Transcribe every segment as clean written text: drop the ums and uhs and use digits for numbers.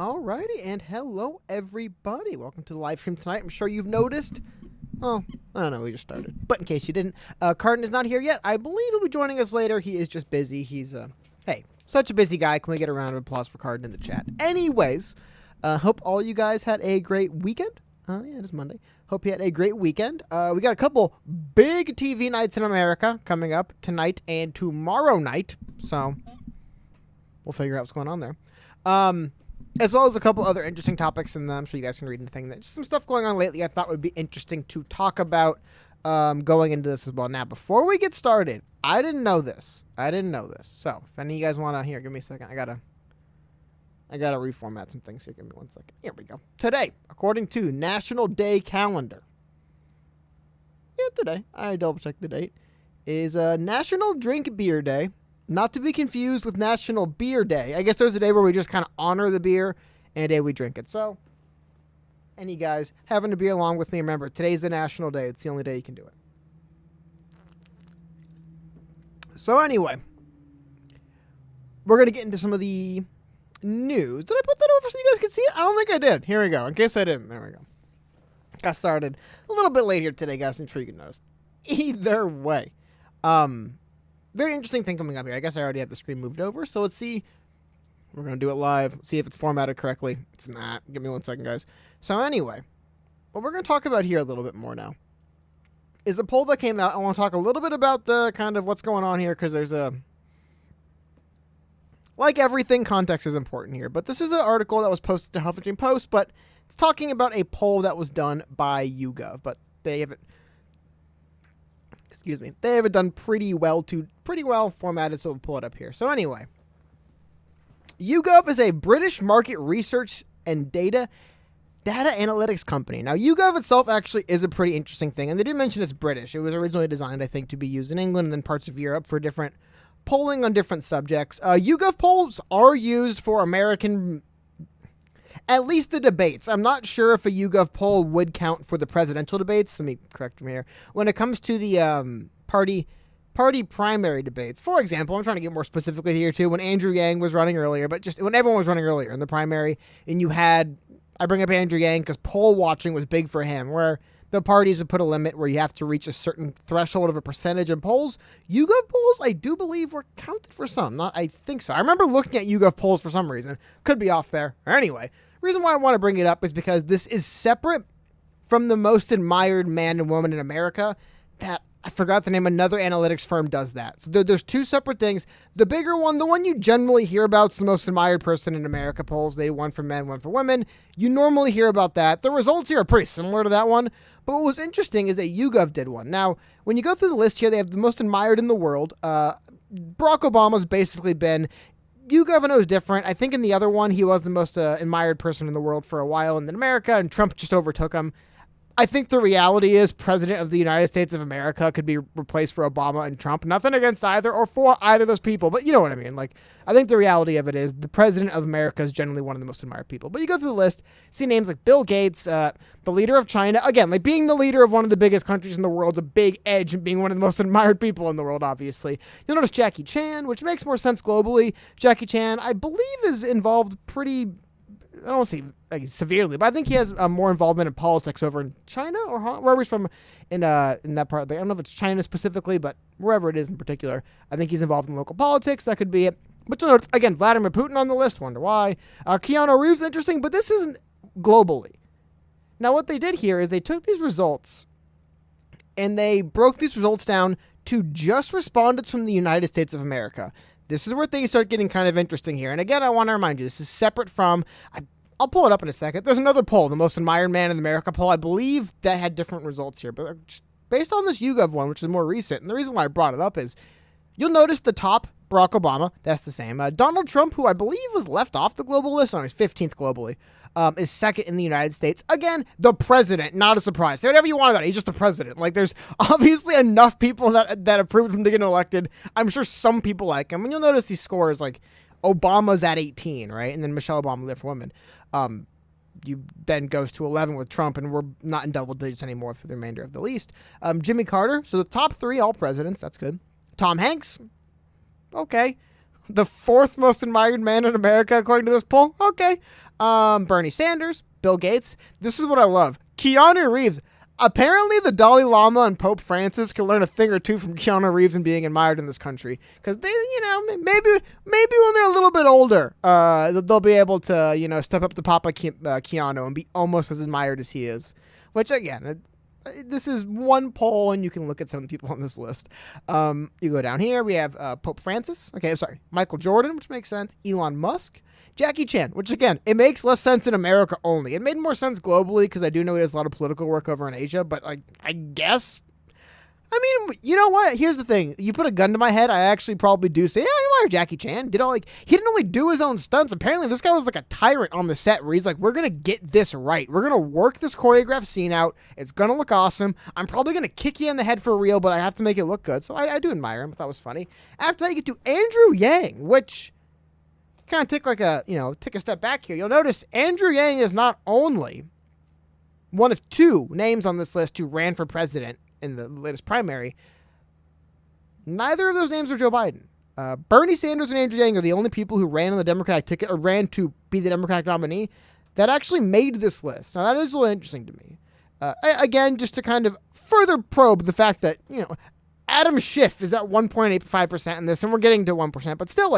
Alrighty, and hello everybody. Welcome to the live stream tonight. I'm sure you've noticed. Oh, I don't know, we just started. But in case you didn't, Cardin is not here yet. I believe he'll be joining us later. He is just busy. He's, hey, such a busy guy. Can we get a round of applause for Cardin in the chat? Anyways, hope all you guys had a great weekend. Yeah, it is Monday. Hope you had a great weekend. We got a couple big TV nights in America coming up tonight and tomorrow night. So, we'll figure out what's going on there. As well as a couple other interesting topics, and I'm sure you guys can read in the thing. Just some stuff going on lately I thought would be interesting to talk about going into this as well. Now, before we get started, I didn't know this. So, if any of you guys want to, here, give me a second. I gotta reformat some things here. Give me 1 second. Here we go. Today, according to National Day Calendar. Yeah, today. I double-checked the date. Is National Drink Beer Day. Not to be confused with National Beer Day. I guess there's a day where we just kind of honor the beer and a day we drink it. So, any guys having a beer along with me, remember, today's the National Day. It's the only day you can do it. So anyway, we're going to get into some of the news. Did I put that over so you guys can see it? I don't think I did. Here we go. In case I didn't. There we go. Got started a little bit late here today, guys. I'm sure you can notice. Either way. Very interesting thing coming up here. I guess I already have the screen moved over, so let's see. We're going to do it live. See if it's formatted correctly. It's not. Give me 1 second, guys. So anyway, what we're going to talk about here a little bit more now is the poll that came out. I want to talk a little bit about the kind of what's going on here because there's a... Like everything, context is important here. But this is an article that was posted to Huffington Post, but it's talking about a poll that was done by YouGov, but they haven't... Excuse me. They have it done pretty well formatted, so we'll pull it up here. So anyway, YouGov is a British market research and data analytics company. Now, YouGov itself actually is a pretty interesting thing, and they did mention it's British. It was originally designed, I think, to be used in England and then parts of Europe for different polling on different subjects. YouGov polls are used for American... At least the debates. I'm not sure if a YouGov poll would count for the presidential debates. Let me correct me here. When it comes to the party primary debates, for example, I'm trying to get more specifically here too. When Andrew Yang was running earlier, but just when everyone was running earlier in the primary, and you had, I bring up Andrew Yang because poll watching was big for him, where the parties would put a limit where you have to reach a certain threshold of a percentage in polls. YouGov polls, I do believe, were counted for some. I think so. I remember looking at YouGov polls for some reason. Could be off there. Anyway. Reason why I want to bring it up is because this is separate from the most admired man and woman in America that I forgot the name. Another analytics firm does that. So there's two separate things. The bigger one, the one you generally hear about, is the most admired person in America polls. They one for men, one for women. You normally hear about that. The results here are pretty similar to that one. But what was interesting is that YouGov did one. Now, when you go through the list here, they have the most admired in the world. Barack Obama's basically been... YouGov, I know, is different. I think in the other one, he was the most admired person in the world for a while in America, and Trump just overtook him. I think the reality is President of the United States of America could be replaced for Obama and Trump. Nothing against either or for either of those people, but you know what I mean. Like, I think the reality of it is the President of America is generally one of the most admired people. But you go through the list, see names like Bill Gates, the leader of China. Again, like being the leader of one of the biggest countries in the world is a big edge and being one of the most admired people in the world, obviously. You'll notice Jackie Chan, which makes more sense globally. Jackie Chan, I believe, is involved pretty... I don't see like severely, but I think he has more involvement in politics over in China or wherever he's from in that part. I don't know if it's China specifically, but wherever it is in particular, I think he's involved in local politics. That could be it. But again, Vladimir Putin on the list. Wonder why. Keanu Reeves, interesting, but this isn't globally. Now, what they did here is they took these results and they broke these results down to just respondents from the United States of America. This is where things start getting kind of interesting here. And again, I want to remind you, this is separate from... I'll pull it up in a second. There's another poll, the most admired man in America poll. I believe that had different results here. But based on this YouGov one, which is more recent, and the reason why I brought it up is you'll notice the top, Barack Obama, that's the same. Donald Trump, who I believe was left off the global list, he's 15th globally, is second in the United States. Again, the president, not a surprise. Say whatever you want about it. He's just the president. Like, there's obviously enough people that approved him to get elected. I'm sure some people like him. And you'll notice these scores, like, Obama's at 18, right? And then Michelle Obama there for women. You then goes to 11 with Trump, and we're not in double digits anymore for the remainder of the list. Jimmy Carter, so the top three, all presidents, that's good. Tom Hanks, okay. the fourth most admired man in America, according to this poll. Okay. Bernie Sanders, Bill Gates. This is what I love. Keanu Reeves. Apparently, the Dalai Lama and Pope Francis can learn a thing or two from Keanu Reeves and being admired in this country. Because they, maybe when they're a little bit older, they'll be able to, step up to Papa Keanu and be almost as admired as he is. Which, again, this is one poll, and you can look at some of the people on this list. You go down here, we have Pope Francis. Okay, sorry. Michael Jordan, which makes sense. Elon Musk. Jackie Chan, which, again, it makes less sense in America only. It made more sense globally because I do know he does a lot of political work over in Asia, but I guess... I mean, you know what? Here's the thing. You put a gun to my head, I actually probably do say, yeah, I admire Jackie Chan. He didn't only do his own stunts. Apparently, this guy was like a tyrant on the set where he's like, we're going to get this right. We're going to work this choreographed scene out. It's going to look awesome. I'm probably going to kick you in the head for real, but I have to make it look good. So I do admire him. I thought it was funny. After that, you get to Andrew Yang, which... kind of take a step back here. You'll notice Andrew Yang is not only one of two names on this list who ran for president in the latest primary. Neither of those names are Joe Biden. Bernie Sanders and Andrew Yang are the only people who ran on the Democratic ticket or ran to be the Democratic nominee that actually made this list. Now, that is a little interesting to me. Again, just to kind of further probe the fact that, Adam Schiff is at 1.85% in this, and we're getting to 1%, but still,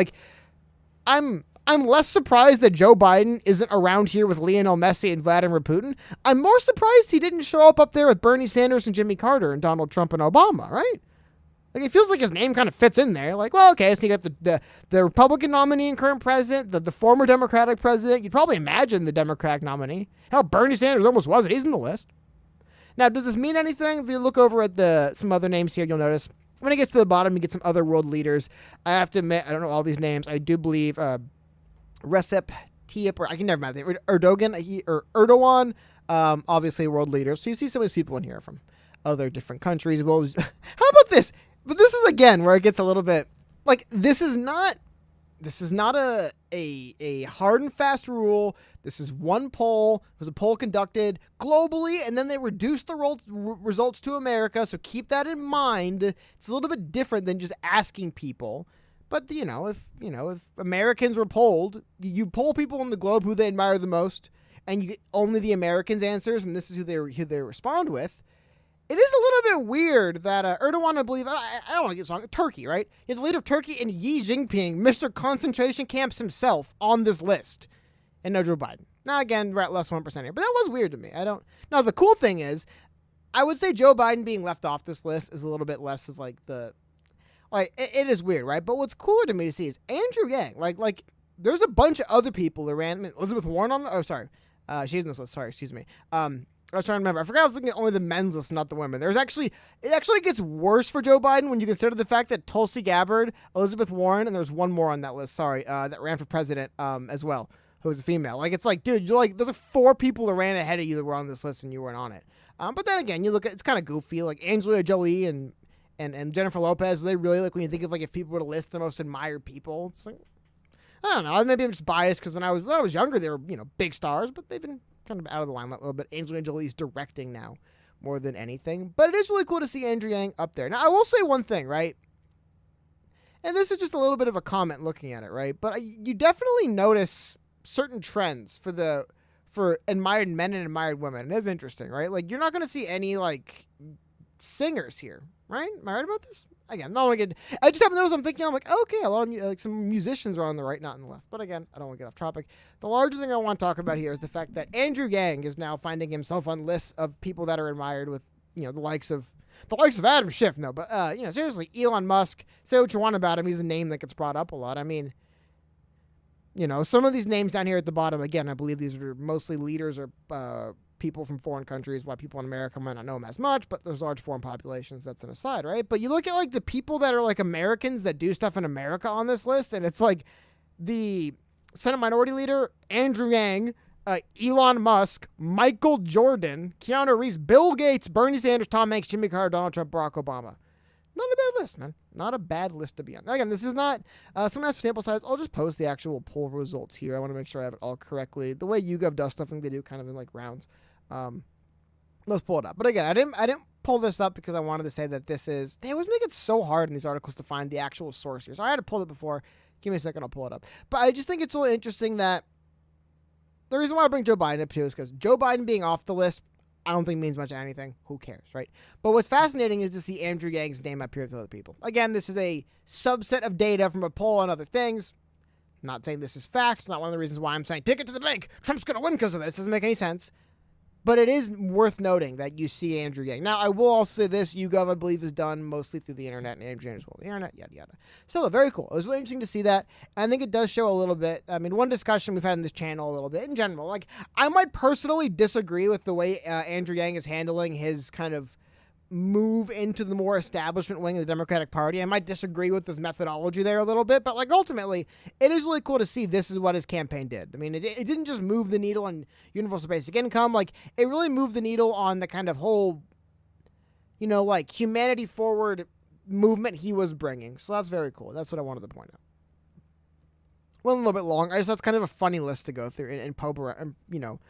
I'm less surprised that Joe Biden isn't around here with Lionel Messi and Vladimir Putin. I'm more surprised he didn't show up there with Bernie Sanders and Jimmy Carter and Donald Trump and Obama, right? It feels like his name kind of fits in there. Okay, so you got the Republican nominee and current president, the former Democratic president. You'd probably imagine the Democratic nominee. Hell, Bernie Sanders almost wasn't. He's in the list. Now, does this mean anything? If you look over at some other names here, you'll notice when it gets to the bottom, you get some other world leaders. I have to admit, I don't know all these names. I do believe Recep Tayyip, or I can never remember, Erdogan, obviously world leaders. So you see some of these people in here from other different countries. Well, how about this? But this is, again, where it gets a little bit, this is not a hard and fast rule. This is one poll. It was a poll conducted globally, and then they reduced the results to America. So keep that in mind. It's a little bit different than just asking people. But if Americans were polled, you poll people on the globe who they admire the most, and you get only the Americans' answers, and this is who they respond with. It is a little bit weird that Erdogan, I believe, I don't want to get this wrong, Turkey, right? You have the leader of Turkey and Xi Jinping, Mr. Concentration Camps himself, on this list. And no Joe Biden. Now, again, we're at less than 1% here. But that was weird to me. Now, the cool thing is, I would say Joe Biden being left off this list is a little bit less of it is weird, right? But what's cooler to me to see is Andrew Yang. There's a bunch of other people that ran. Elizabeth Warren on the, she's in this list. Sorry, excuse me. I was trying to remember. I forgot I was looking at only the men's list, not the women. It actually gets worse for Joe Biden when you consider the fact that Tulsi Gabbard, Elizabeth Warren, and there's one more on that list, that ran for president as well, who was a female. Dude, those are four people that ran ahead of you that were on this list and you weren't on it. But then again, you look at, it's kind of goofy, Angelina Jolie and Jennifer Lopez. They really, when you think of, if people were to list the most admired people, it's I don't know, maybe I'm just biased because when I was younger, they were, big stars, but they've been kind of out of the limelight a little bit. Angelina Jolie's directing now more than anything. But it is really cool to see Andrew Yang up there. Now, I will say one thing, right? And this is just a little bit of a comment looking at it, right? But you definitely notice certain trends for admired men and admired women. It is interesting, right? You're not going to see any, singers here, right? Am I right about this? Again, I just happen to notice, I'm thinking, okay, a lot of some musicians are on the right, not on the left. But again, I don't want to get off topic. The larger thing I want to talk about here is the fact that Andrew Yang is now finding himself on lists of people that are admired with, the likes of Adam Schiff. No, but, seriously, Elon Musk, say what you want about him. He's a name that gets brought up a lot. I mean, some of these names down here at the bottom, again, I believe these are mostly leaders or people from foreign countries, why people in America might not know them as much, but there's large foreign populations. That's an aside, right? But you look at the people that are Americans that do stuff in America on this list, and it's the Senate Minority Leader, Andrew Yang, Elon Musk, Michael Jordan, Keanu Reeves, Bill Gates, Bernie Sanders, Tom Hanks, Jimmy Carter, Donald Trump, Barack Obama. Not a bad list, man. Not a bad list to be on. Again, this is not someone has sample size. I'll just post the actual poll results here. I want to make sure I have it all correctly. The way YouGov does stuff, I think they do kind of in rounds. Let's pull it up. But again, I didn't pull this up because I wanted to say that this is, they always make it so hard in these articles to find the actual source here. So I had to pull it before. Give me a second, I'll pull it up. But I just think it's really interesting that the reason why I bring Joe Biden up too is because Joe Biden being off the list, I don't think means much of anything. Who cares, right? But what's fascinating is to see Andrew Yang's name up here with other people. Again, this is a subset of data from a poll and other things. I'm not saying this is fact. It's not one of the reasons why I'm saying take it to the bank. Trump's going to win because of this. Doesn't make any sense. But it is worth noting that you see Andrew Yang. Now, I will also say this. YouGov, I believe, is done mostly through the internet, and Andrew Yang as well. The internet, yada, yada. Still, very cool. It was really interesting to see that. I think it does show a little bit. I mean, one discussion we've had in this channel a little bit in general. Like, I might personally disagree with the way Andrew Yang is handling his kind of move into the more establishment wing of the Democratic Party. I might disagree with his methodology there a little bit, but like ultimately, it is really cool to see this is what his campaign did. I mean, it didn't just move the needle on universal basic income. Like, it really moved the needle on the kind of whole, you know, like humanity forward movement he was bringing. So that's very cool. That's what I wanted to point out. Well, a little bit long. I just that's kind of a funny list to go through and probe around, you know,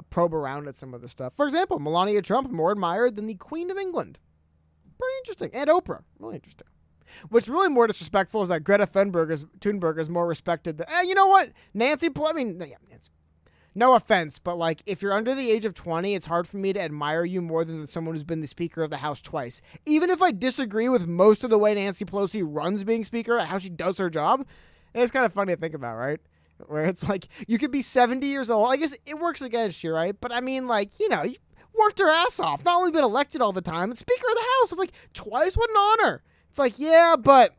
probe around at some of the stuff. For example, Melania Trump more admired than the Queen of England. Pretty interesting. And Oprah. Really interesting. What's really more disrespectful is that Greta Thunberg is more respected than, you know what? Nancy. No offense, but like if you're under the age of 20, it's hard for me to admire you more than someone who's been the Speaker of the House twice. Even if I disagree with most of the way Nancy Pelosi runs being Speaker, how she does her job, it's kind of funny to think about, right? Where it's like, you could be 70 years old. I guess it works against you, right? But I mean, like, you know, you worked her ass off. Not only been elected all the time, but Speaker of the House. It's like, twice, what an honor. It's like, yeah, but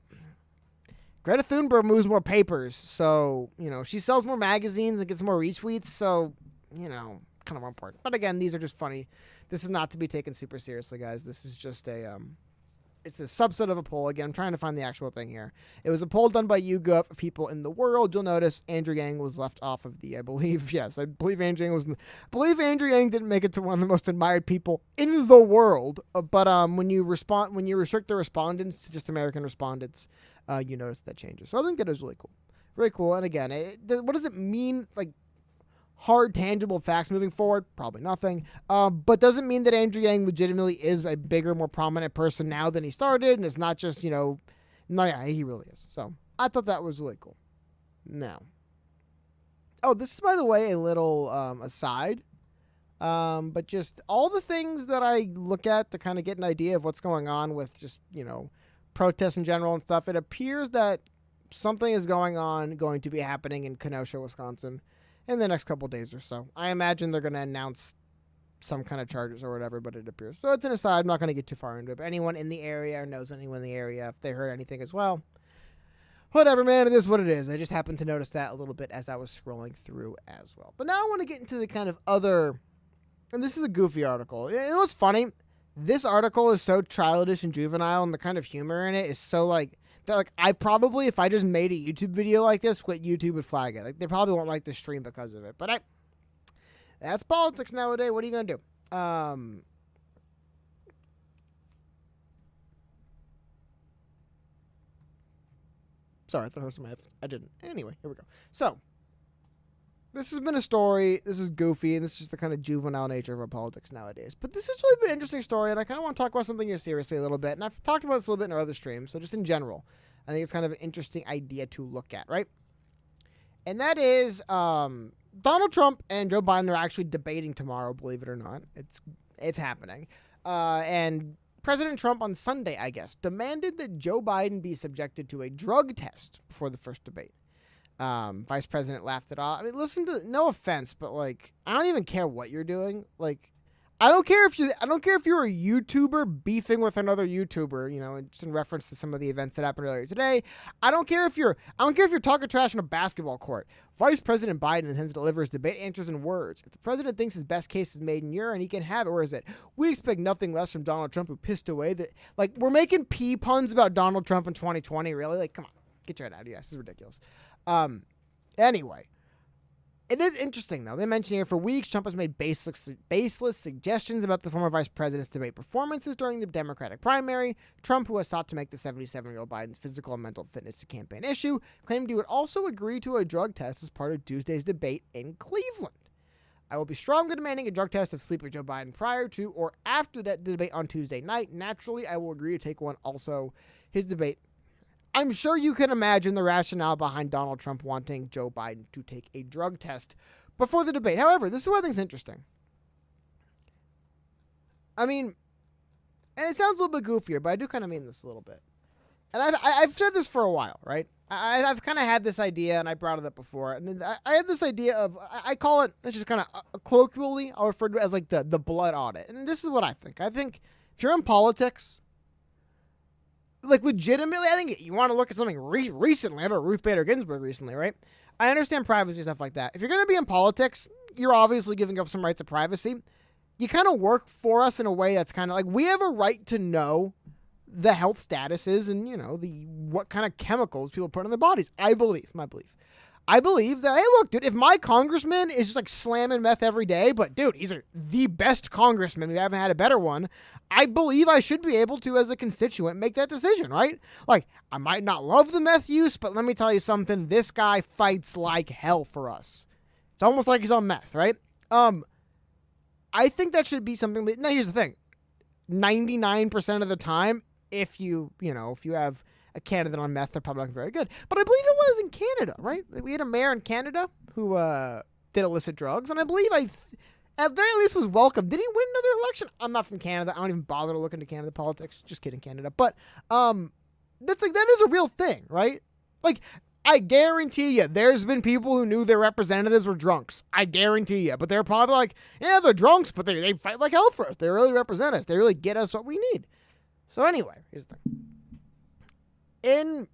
Greta Thunberg moves more papers. So, you know, she sells more magazines and gets more retweets. So, you know, kind of more important. But again, these are just funny. This is not to be taken super seriously, guys. This is just it's a subset of a poll. Again, I'm trying to find the actual thing here. It was a poll done by YouGov of people in the world. You'll notice Andrew Yang was left off of the, I believe Andrew Yang didn't make it to one of the most admired people in the world. But when you restrict the respondents to just American respondents, you notice that changes. So I think that is really cool. Very cool. And again, what does it mean? Like, hard, tangible facts moving forward? Probably nothing. But doesn't mean that Andrew Yang legitimately is a bigger, more prominent person now than he started. And it's not just, you know, no, yeah, he really is. So I thought that was really cool. Now, this is, by the way, a little aside. But just all the things that I look at to kind of get an idea of what's going on with just, you know, protests in general and stuff. It appears that something is going to be happening in Kenosha, Wisconsin, in the next couple of days or so. I imagine they're going to announce some kind of charges or whatever, but it appears. So it's an aside. I'm not going to get too far into it. But anyone in the area or knows anyone in the area, if they heard anything as well, whatever, man, it is what it is. I just happened to notice that a little bit as I was scrolling through as well. But now I want to get into the kind of other, and this is a goofy article. You know what's funny? This article is so childish and juvenile, and the kind of humor in it is so like, that, like, I probably, if I just made a YouTube video like this, YouTube would flag it. Like, they probably won't like the stream because of it. But that's politics nowadays. What are you going to do? Sorry, I thought I heard something. I didn't. Anyway, here we go. So, this has been a story. This is goofy, and this is just the kind of juvenile nature of our politics nowadays. But this has really been an interesting story, and I kind of want to talk about something here seriously a little bit. And I've talked about this a little bit in our other streams, so just in general, I think it's kind of an interesting idea to look at, right? And that is Donald Trump and Joe Biden are actually debating tomorrow, believe it or not. It's happening. And President Trump on Sunday, I guess, demanded that Joe Biden be subjected to a drug test before the first debate. Vice President laughed it off. I mean, no offense, but like, I don't even care what you're doing. Like, I don't care if you're a YouTuber beefing with another YouTuber, you know, just in reference to some of the events that happened earlier today. I don't care if you're talking trash on a basketball court. Vice President Biden intends to deliver his debate answers in words. If the president thinks his best case is made in urine, he can have it. Where is it? We expect nothing less from Donald Trump, who pissed away that, like, we're making pee puns about Donald Trump in 2020. Really? Like, come on, get your head out of here. This is ridiculous. Anyway, it is interesting, though. They mention here, for weeks, Trump has made baseless suggestions about the former vice president's debate performances during the Democratic primary. Trump, who has sought to make the 77-year-old Biden's physical and mental fitness a campaign issue, claimed he would also agree to a drug test as part of Tuesday's debate in Cleveland. I will be strongly demanding a drug test of Sleeper Joe Biden prior to or after that debate on Tuesday night. Naturally, I will agree to take one also. His debate. I'm sure you can imagine the rationale behind Donald Trump wanting Joe Biden to take a drug test before the debate. However, this is what I think is interesting. I mean, and it sounds a little bit goofier, but I do kind of mean this a little bit. And I've said this for a while, right? I've kind of had this idea, and I brought it up before. And I had this idea of, I call it, it's just kind of colloquially, I'll refer to it as like the blood audit. And this is what I think. I think if you're in politics, like legitimately, I think you want to look at something recently. How about Ruth Bader Ginsburg recently, right? I understand privacy and stuff like that. If you're going to be in politics, you're obviously giving up some rights of privacy. You kind of work for us in a way that's kind of like, we have a right to know the health statuses and, what kind of chemicals people put in their bodies. I believe that, hey, look, dude, if my congressman is just like slamming meth every day, but dude, he's the best congressman, we haven't had a better one, I believe I should be able to, as a constituent, make that decision, right? Like, I might not love the meth use, but let me tell you something, this guy fights like hell for us. It's almost like he's on meth, right? I think that should be something that, now here's the thing, 99% of the time, if you have a candidate on meth, they're probably not very good. But I believe it was in Canada, right? We had a mayor in Canada who did illicit drugs, and I believe at very least was welcome. Did he win another election? I'm not from Canada. I don't even bother to look into Canada politics. Just kidding, Canada. But that is a real thing, right? Like, I guarantee you, there's been people who knew their representatives were drunks. I guarantee you. But they're probably like, yeah, they're drunks, but they fight like hell for us. They really represent us. They really get us what we need. So anyway, here's the thing. In,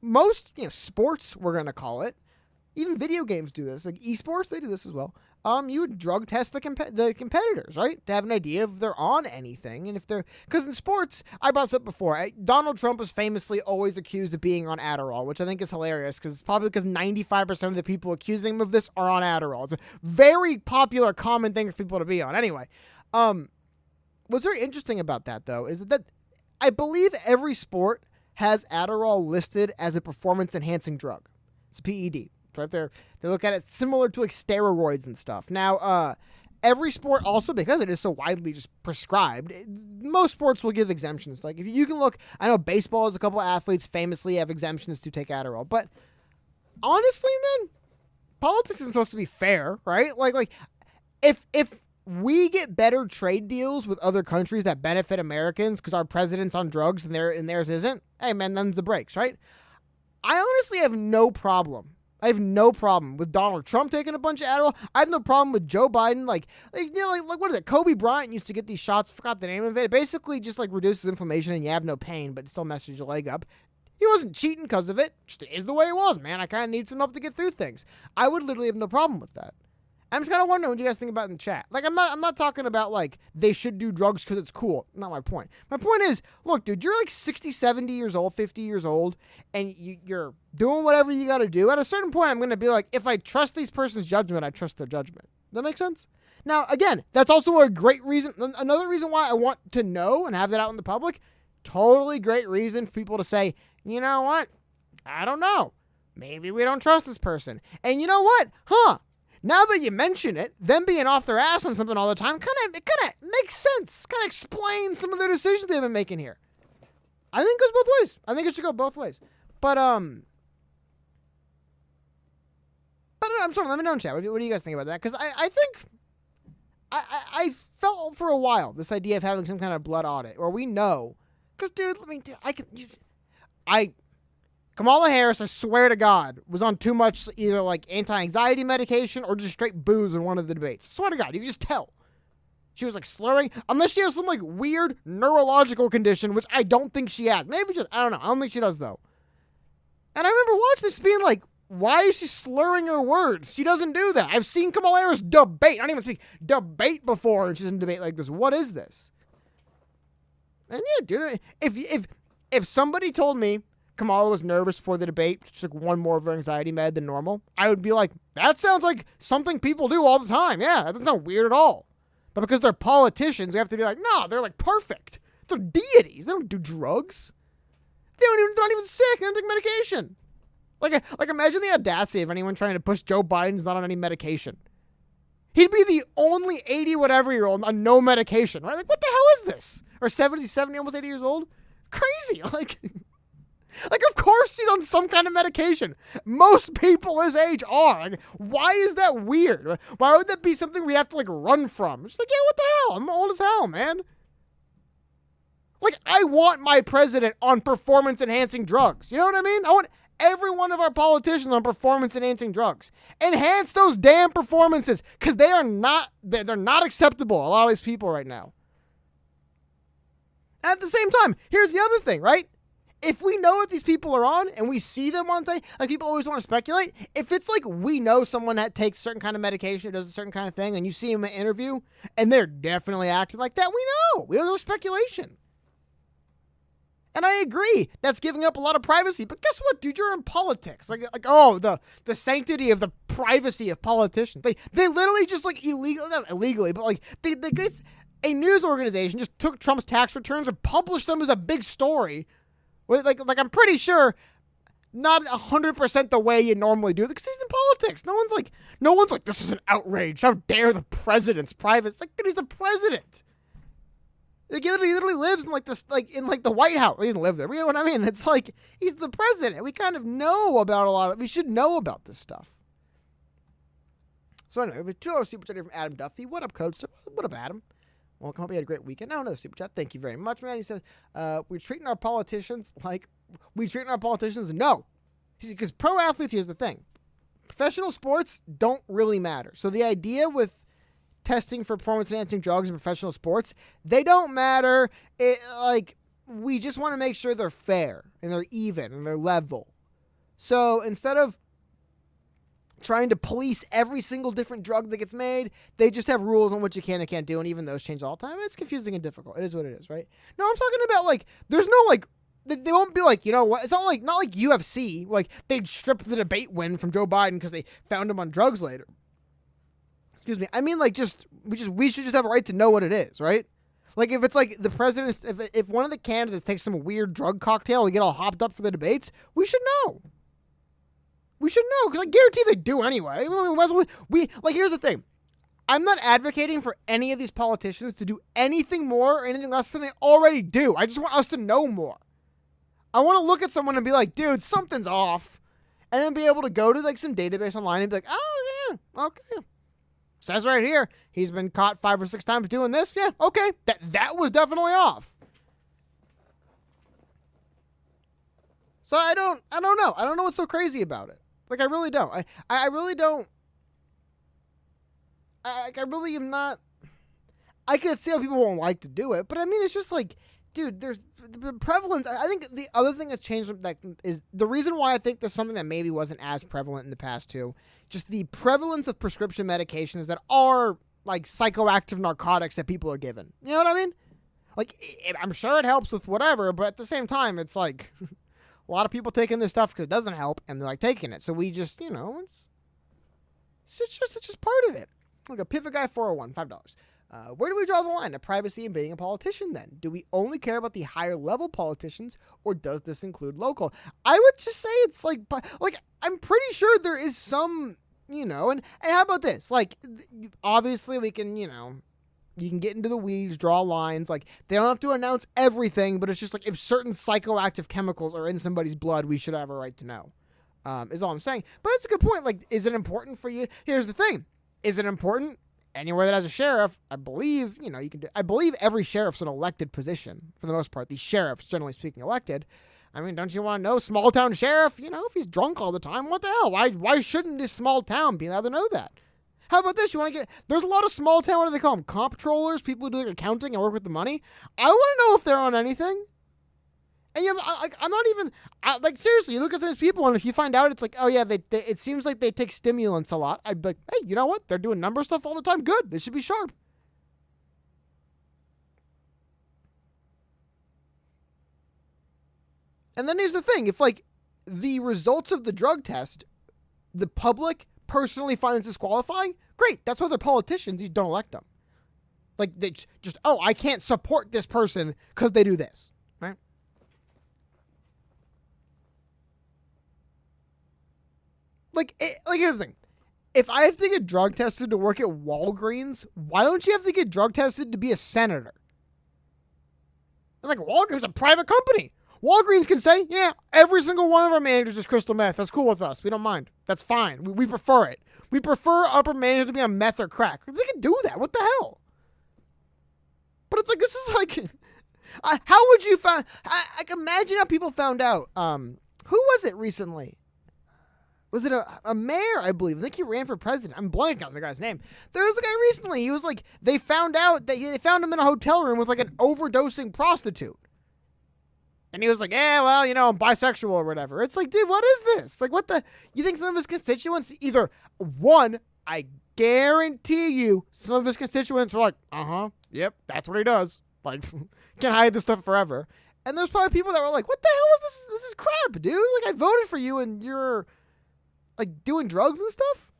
most, sports, we're going to call it, even video games do this. Like esports, they do this as well. You would drug test the competitors, right? To have an idea if they're on anything. And if they're, because in sports, I brought this up before, Donald Trump was famously always accused of being on Adderall, which I think is hilarious because it's probably because 95% of the people accusing him of this are on Adderall. It's a very popular, common thing for people to be on. Anyway, what's very interesting about that, though, is that I believe every sport has Adderall listed as a performance-enhancing drug. It's a PED. It's right there. They look at it similar to like steroids and stuff. Now, every sport also, because it is so widely just prescribed, most sports will give exemptions. Like if you can look, I know baseball has a couple of athletes famously have exemptions to take Adderall. But honestly, man, politics isn't supposed to be fair, right? Like if we get better trade deals with other countries that benefit Americans because our president's on drugs and theirs isn't, hey man, them's the breaks, right? I honestly have no problem. I have no problem with Donald Trump taking a bunch of Adderall. I have no problem with Joe Biden. Like what is it? Kobe Bryant used to get these shots. Forgot the name of it. It basically just like reduces inflammation and you have no pain, but it still messes your leg up. He wasn't cheating because of it. Just is the way it was, man. I kind of need some help to get through things. I would literally have no problem with that. I'm just kind of wondering what you guys think about it in the chat. Like, I'm not talking about, like, they should do drugs because it's cool. Not my point. My point is, look, dude, you're like 60, 70 years old, 50 years old, and you're doing whatever you got to do. At a certain point, I'm going to be like, if I trust this person's judgment, I trust their judgment. Does that make sense? Now, again, that's also a great reason. Another reason why I want to know and have that out in the public, totally great reason for people to say, you know what? I don't know. Maybe we don't trust this person. And you know what? Now that you mention it, them being off their ass on something all the time, it kind of makes sense. Kind of explains some of their decisions they've been making here. I think it goes both ways. I think it should go both ways. But I'm sorry. Let me know in chat. What do you guys think about that? Because I think I felt for a while this idea of having some kind of blood audit, or we know. Because dude, Kamala Harris, I swear to God, was on too much either like anti-anxiety medication or just straight booze in one of the debates. I swear to God, you can just tell. She was like slurring, unless she has some like weird neurological condition, which I don't think she has. Maybe just, I don't know. I don't think she does though. And I remember watching this being like, why is she slurring her words? She doesn't do that. I've seen Kamala Harris debate. I don't even speak debate before, and she's in debate like this. What is this? And yeah, dude, if somebody told me Kamala was nervous before the debate, she took one more of her anxiety med than normal, I would be like, that sounds like something people do all the time. Yeah, that doesn't sound weird at all. But because they're politicians, they have to be like, no, they're like perfect. They're deities. They don't do drugs. They're not even sick. They don't take medication. Like imagine the audacity of anyone trying to push Joe Biden's not on any medication. He'd be the only 80-whatever-year-old on no medication, right? Like, what the hell is this? Or 70, almost 80 years old? Crazy. Like, Like, of course he's on some kind of medication. Most people his age are. Like, why is that weird? Why would that be something we have to, like, run from? It's like, yeah, what the hell? I'm old as hell, man. Like, I want my president on performance-enhancing drugs. You know what I mean? I want every one of our politicians on performance-enhancing drugs. Enhance those damn performances, because they're not acceptable, a lot of these people right now. At the same time, here's the other thing, right? If we know what these people are on and we see them on thing, like people always want to speculate. If it's like we know someone that takes a certain kind of medication or does a certain kind of thing and you see them in an interview and they're definitely acting like that, we know. We know there's speculation. And I agree, that's giving up a lot of privacy. But guess what, dude? You're in politics. Like the sanctity of the privacy of politicians. They literally just like not illegally, but like they guess a news organization just took Trump's tax returns and published them as a big story. Like I'm pretty sure not 100% the way you normally do it because he's in politics. No one's like, this is an outrage. How dare the president's private? It's like, dude, he's the president. Like, he literally lives in the White House. He doesn't live there. You know what I mean? It's like, he's the president. We kind of know about we should know about this stuff. So anyway, we have $2 super chat here from Adam Duffy. What up, Coach? What up, Adam? Well, I hope you had a great weekend. Now another super chat. Thank you very much, man. He says, we're treating our politicians like we treating our politicians. No. Because pro athletes, here's the thing. Professional sports don't really matter. So the idea with testing for performance-enhancing drugs in professional sports, they don't matter. We just want to make sure they're fair and they're even and they're level. So instead of trying to police every single different drug that gets made, they just have rules on what you can and can't do, and even those change all the time. It's confusing and difficult. It is what it is, right? No, I'm talking about, there's no, they won't be like, you know what? It's not like UFC. Like, they'd strip the debate win from Joe Biden because they found him on drugs later. Excuse me. I mean, we should just have a right to know what it is, right? Like, if it's like the president, if one of the candidates takes some weird drug cocktail and get all hopped up for the debates, we should know. We should know, because I guarantee they do anyway. Here's the thing. I'm not advocating for any of these politicians to do anything more or anything less than they already do. I just want us to know more. I want to look at someone and be like, dude, something's off. And then be able to go to, some database online and be like, oh, yeah, okay. Says right here, he's been caught 5 or 6 times doing this. Yeah, okay. That was definitely off. So I don't know. I don't know what's so crazy about it. I really don't. I really don't. I really am not. I can see how people won't like to do it, but I mean, it's just dude, there's the prevalence. I think the other thing that's changed is the reason why I think there's something that maybe wasn't as prevalent in the past too. Just the prevalence of prescription medications that are psychoactive narcotics that people are given. You know what I mean? I'm sure it helps with whatever, but at the same time, it's a lot of people taking this stuff because it doesn't help, and they're taking it. So we just, it's just part of it. Like a Pivot Guy 401, $5. Where do we draw the line of privacy and being a politician then? Do we only care about the higher level politicians, or does this include local? I would just say it's I'm pretty sure there is some, and how about this? Obviously we can, you can get into the weeds, draw lines. They don't have to announce everything, but it's just if certain psychoactive chemicals are in somebody's blood, we should have a right to know, is all I'm saying. But that's a good point. Is it important for you? Here's the thing. Is it important? Anywhere that has a sheriff, I believe, I believe every sheriff's an elected position for the most part. These sheriffs, generally speaking, elected. I mean, don't you want to know, small town sheriff, if he's drunk all the time, what the hell? Why shouldn't this small town be allowed to know that? How about this? There's a lot of small town, what do they call them? Comptrollers, people who do accounting and work with the money. I want to know if they're on anything. And I'm not even, seriously, you look at these people, and if you find out it's oh yeah, it seems like they take stimulants a lot, I'd be like, hey, you know what? They're doing number stuff all the time. Good. They should be sharp. And then here's the thing. If, the results of the drug test, the public personally finds disqualifying, great. That's why they're politicians. You don't elect them. They just, I can't support this person because they do this. Right? Here's the thing. If I have to get drug tested to work at Walgreens, why don't you have to get drug tested to be a senator? Walgreens is a private company. Walgreens can say, yeah, every single one of our managers is crystal meth. That's cool with us. We don't mind. That's fine. We prefer it. We prefer upper management to be on meth or crack. They can do that. What the hell? But it's like, this is like, how would you find, imagine how people found out. Who was it recently? Was it a mayor, I believe? I think he ran for president. I'm blanking on the guy's name. There was a guy recently. He was like, they found out that they found him in a hotel room with like an overdosing prostitute. And he was like, yeah, well, you know, I'm bisexual or whatever. It's like, dude, what is this? Like, what the? You think some of his constituents, either one, I guarantee you, some of his constituents were like, yep, that's what he does. Like, can't hide this stuff forever. And there's probably people that were like, what the hell is this? This is crap, dude. Like, I voted for you and you're, like, doing drugs and stuff?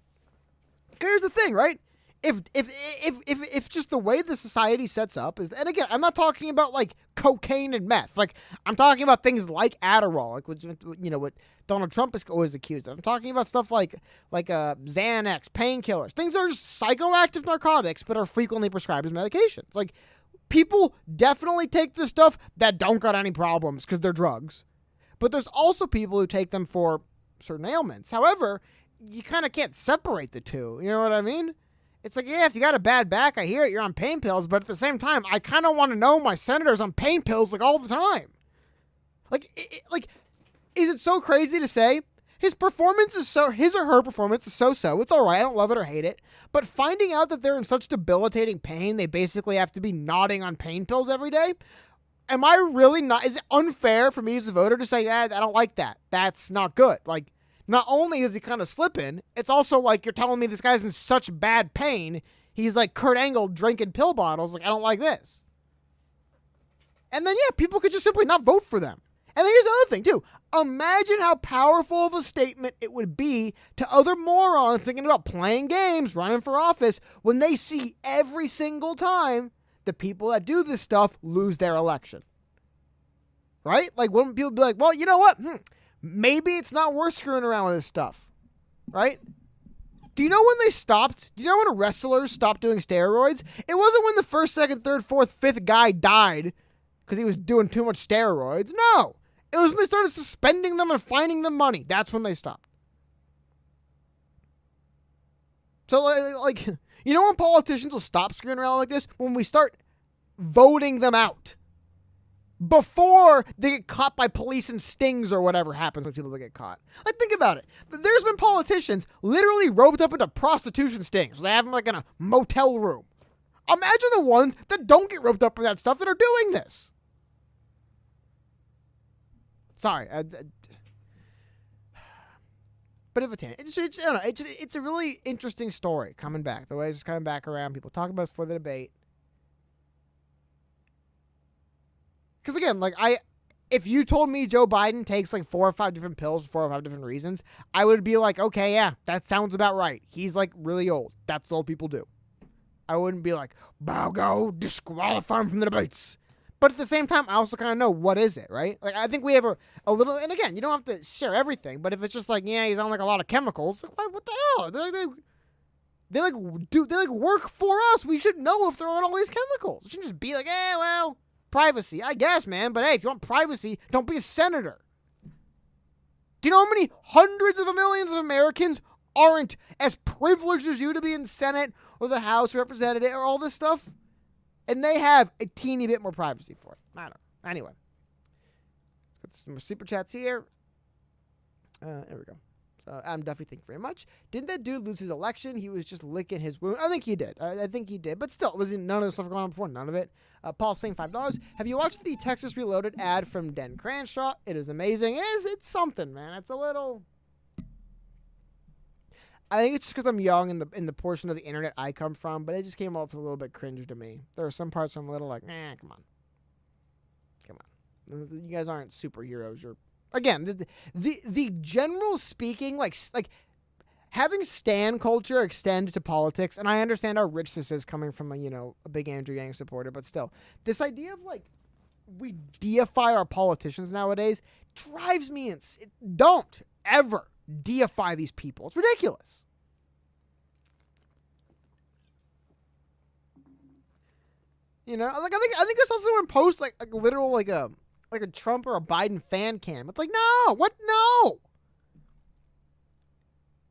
Here's the thing, right? If just the way the society sets up is, and again, I'm not talking about like cocaine and meth. Like, I'm talking about things like Adderall, like what Donald Trump is always accused of. I'm talking about stuff like Xanax, painkillers, things that are just psychoactive narcotics but are frequently prescribed as medications. Like, people definitely take this stuff that don't got any problems because they're drugs, but there's also people who take them for certain ailments. However, you kind of can't separate the two. You know what I mean? It's like, yeah, if you got a bad back, I hear it, you're on pain pills, but at the same time, I kind of want to know my senator's on pain pills like all the time. Like, is it so crazy to say his or her performance is so-so? It's all right. I don't love it or hate it. But finding out that they're in such debilitating pain, they basically have to be nodding on pain pills every day. Am I really not? Is it unfair for me as a voter to say, I don't like that? That's not good. Like, not only is he kind of slipping, it's also like you're telling me this guy's in such bad pain, he's like Kurt Angle drinking pill bottles. Like, I don't like this. And then, yeah, people could just simply not vote for them. And then here's the other thing, too. Imagine how powerful of a statement it would be to other morons thinking about playing games, running for office, when they see every single time the people that do this stuff lose their election. Right? Like, wouldn't people be like, well, you know what? Maybe it's not worth screwing around with this stuff, right? Do you know when they stopped? Do you know when wrestlers stopped doing steroids? It wasn't when the first, second, third, fourth, fifth guy died because he was doing too much steroids. No. It was when they started suspending them and fining them money. That's when they stopped. So, like, you know when politicians will stop screwing around like this? When we start voting them out. Before they get caught by police and stings or whatever happens when people get caught. Like, think about it. There's been politicians literally roped up into prostitution stings. They have them like in a motel room. Imagine the ones that don't get roped up in that stuff that are doing this. Sorry. Bit of a tangent. I don't know. It's a really interesting story coming back. The way it's just coming back around. People talk about it for the debate. Because again, like, if you told me Joe Biden takes like 4 or 5 different pills for 4 or 5 different reasons, I would be like, okay, yeah, that sounds about right. He's like really old. That's all people do. I wouldn't be like, go disqualify him from the debates. But at the same time, I also kind of know what is it, right? Like, I think we have a little, and again, you don't have to share everything, but if it's just like, yeah, he's on like a lot of chemicals, like, what the hell? They work for us. We should know if they're on all these chemicals. It shouldn't just be like, well, privacy, I guess, man. But hey, if you want privacy, don't be a senator. Do you know how many hundreds of millions of Americans aren't as privileged as you to be in the Senate or the House of Representatives or all this stuff? And they have a teeny bit more privacy for it. I don't know. Anyway. Let's get some more super chats here. There we go. So, Adam Duffy, thank you very much. Didn't that dude lose his election? He was just licking his wound. I think he did. I think he did. But still, was none of the stuff going on before? None of it. Paul saying $5. Have you watched the Texas Reloaded ad from Den Cranshaw? It is amazing. It's something, man. It's a little... I think it's just because I'm young in the portion of the internet I come from, but it just came off a little bit cringe to me. There are some parts where I'm a little like, come on. You guys aren't superheroes. You're, again, the general speaking, like having stan culture extend to politics, and I understand how rich this is coming from a big Andrew Yang supporter, but still, this idea of like we deify our politicians nowadays drives me insane. Don't ever deify these people. It's ridiculous. I think it's also when post like literal like a like a Trump or a Biden fan cam. It's like, no, what? No.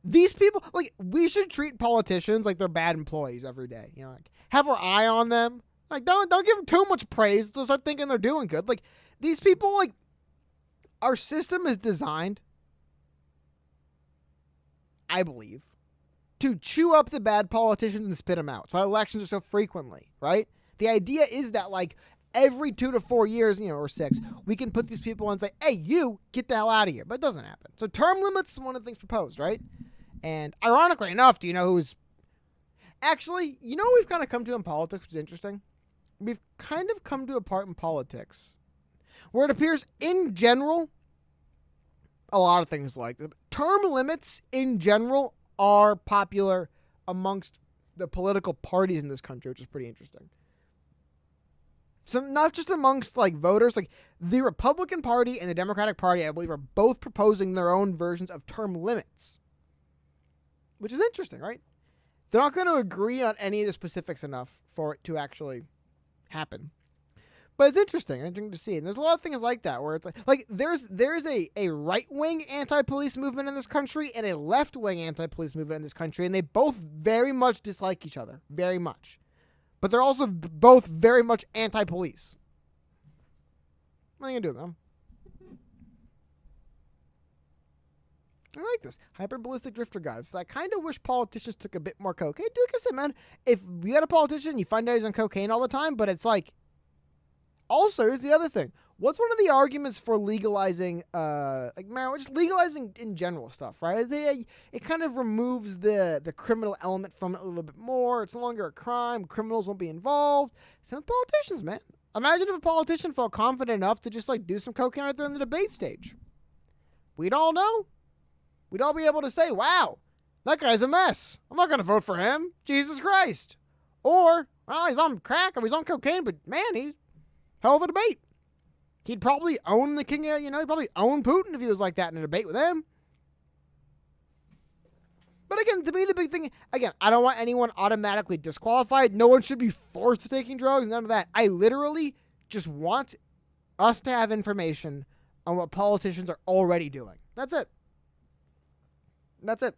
These people, like, we should treat politicians like they're bad employees every day. You know, like, have our eye on them. Like, don't give them too much praise. They'll start thinking they're doing good. Like, these people, like, our system is designed, I believe, to chew up the bad politicians and spit them out. So elections are so frequently, right? The idea is that, like, every 2 to 4 years, you know, or 6, we can put these people and say, hey, you, get the hell out of here. But it doesn't happen. So term limits is one of the things proposed, right? And ironically enough, do you know who's... Actually, you know what we've kind of come to in politics, which is interesting? We've kind of come to a part in politics where it appears, in general, a lot of things like this. Term limits, in general, are popular amongst the political parties in this country, which is pretty interesting. So not just amongst, like, voters, like, the Republican Party and the Democratic Party, I believe, are both proposing their own versions of term limits. Which is interesting, right? They're not going to agree on any of the specifics enough for it to actually happen. But it's interesting to see. And there's a lot of things like that where it's like there's a right-wing anti-police movement in this country and a left-wing anti-police movement in this country, and they both very much dislike each other. Very much. But they're also both very much anti-police. What are you going to do with them? I like this. Hyperballistic drifter guys. I kind of wish politicians took a bit more coke. Hey, dude, like I said, man, if you had a politician, you find out he's on cocaine all the time, but it's like... Also, here's the other thing. What's one of the arguments for legalizing, like marijuana, just legalizing in general stuff, right? It kind of removes the criminal element from it a little bit more. It's no longer a crime. Criminals won't be involved. Some politicians, man. Imagine if a politician felt confident enough to just, like, do some cocaine right there in the debate stage. We'd all know. We'd all be able to say, wow, that guy's a mess. I'm not going to vote for him. Jesus Christ. Or, well, he's on crack or he's on cocaine, but man, he's hell of a debate. He'd probably own the king, he'd probably own Putin if he was like that in a debate with him. But again, to me, the big thing, again, I don't want anyone automatically disqualified. No one should be forced to taking drugs, none of that. I literally just want us to have information on what politicians are already doing. That's it. That's it.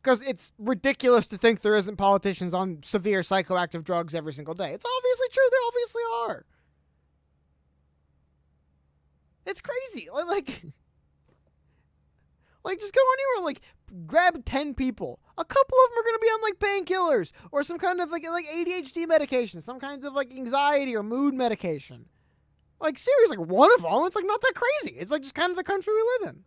Because it's ridiculous to think there isn't politicians on severe psychoactive drugs every single day. It's obviously true. They obviously are. It's crazy. Like just go anywhere, like, grab 10 people. A couple of them are going to be on, like, painkillers or some kind of, like ADHD medication, some kinds of, like, anxiety or mood medication. Like, seriously, like, one of them, it's, like, not that crazy. It's, like, just kind of the country we live in.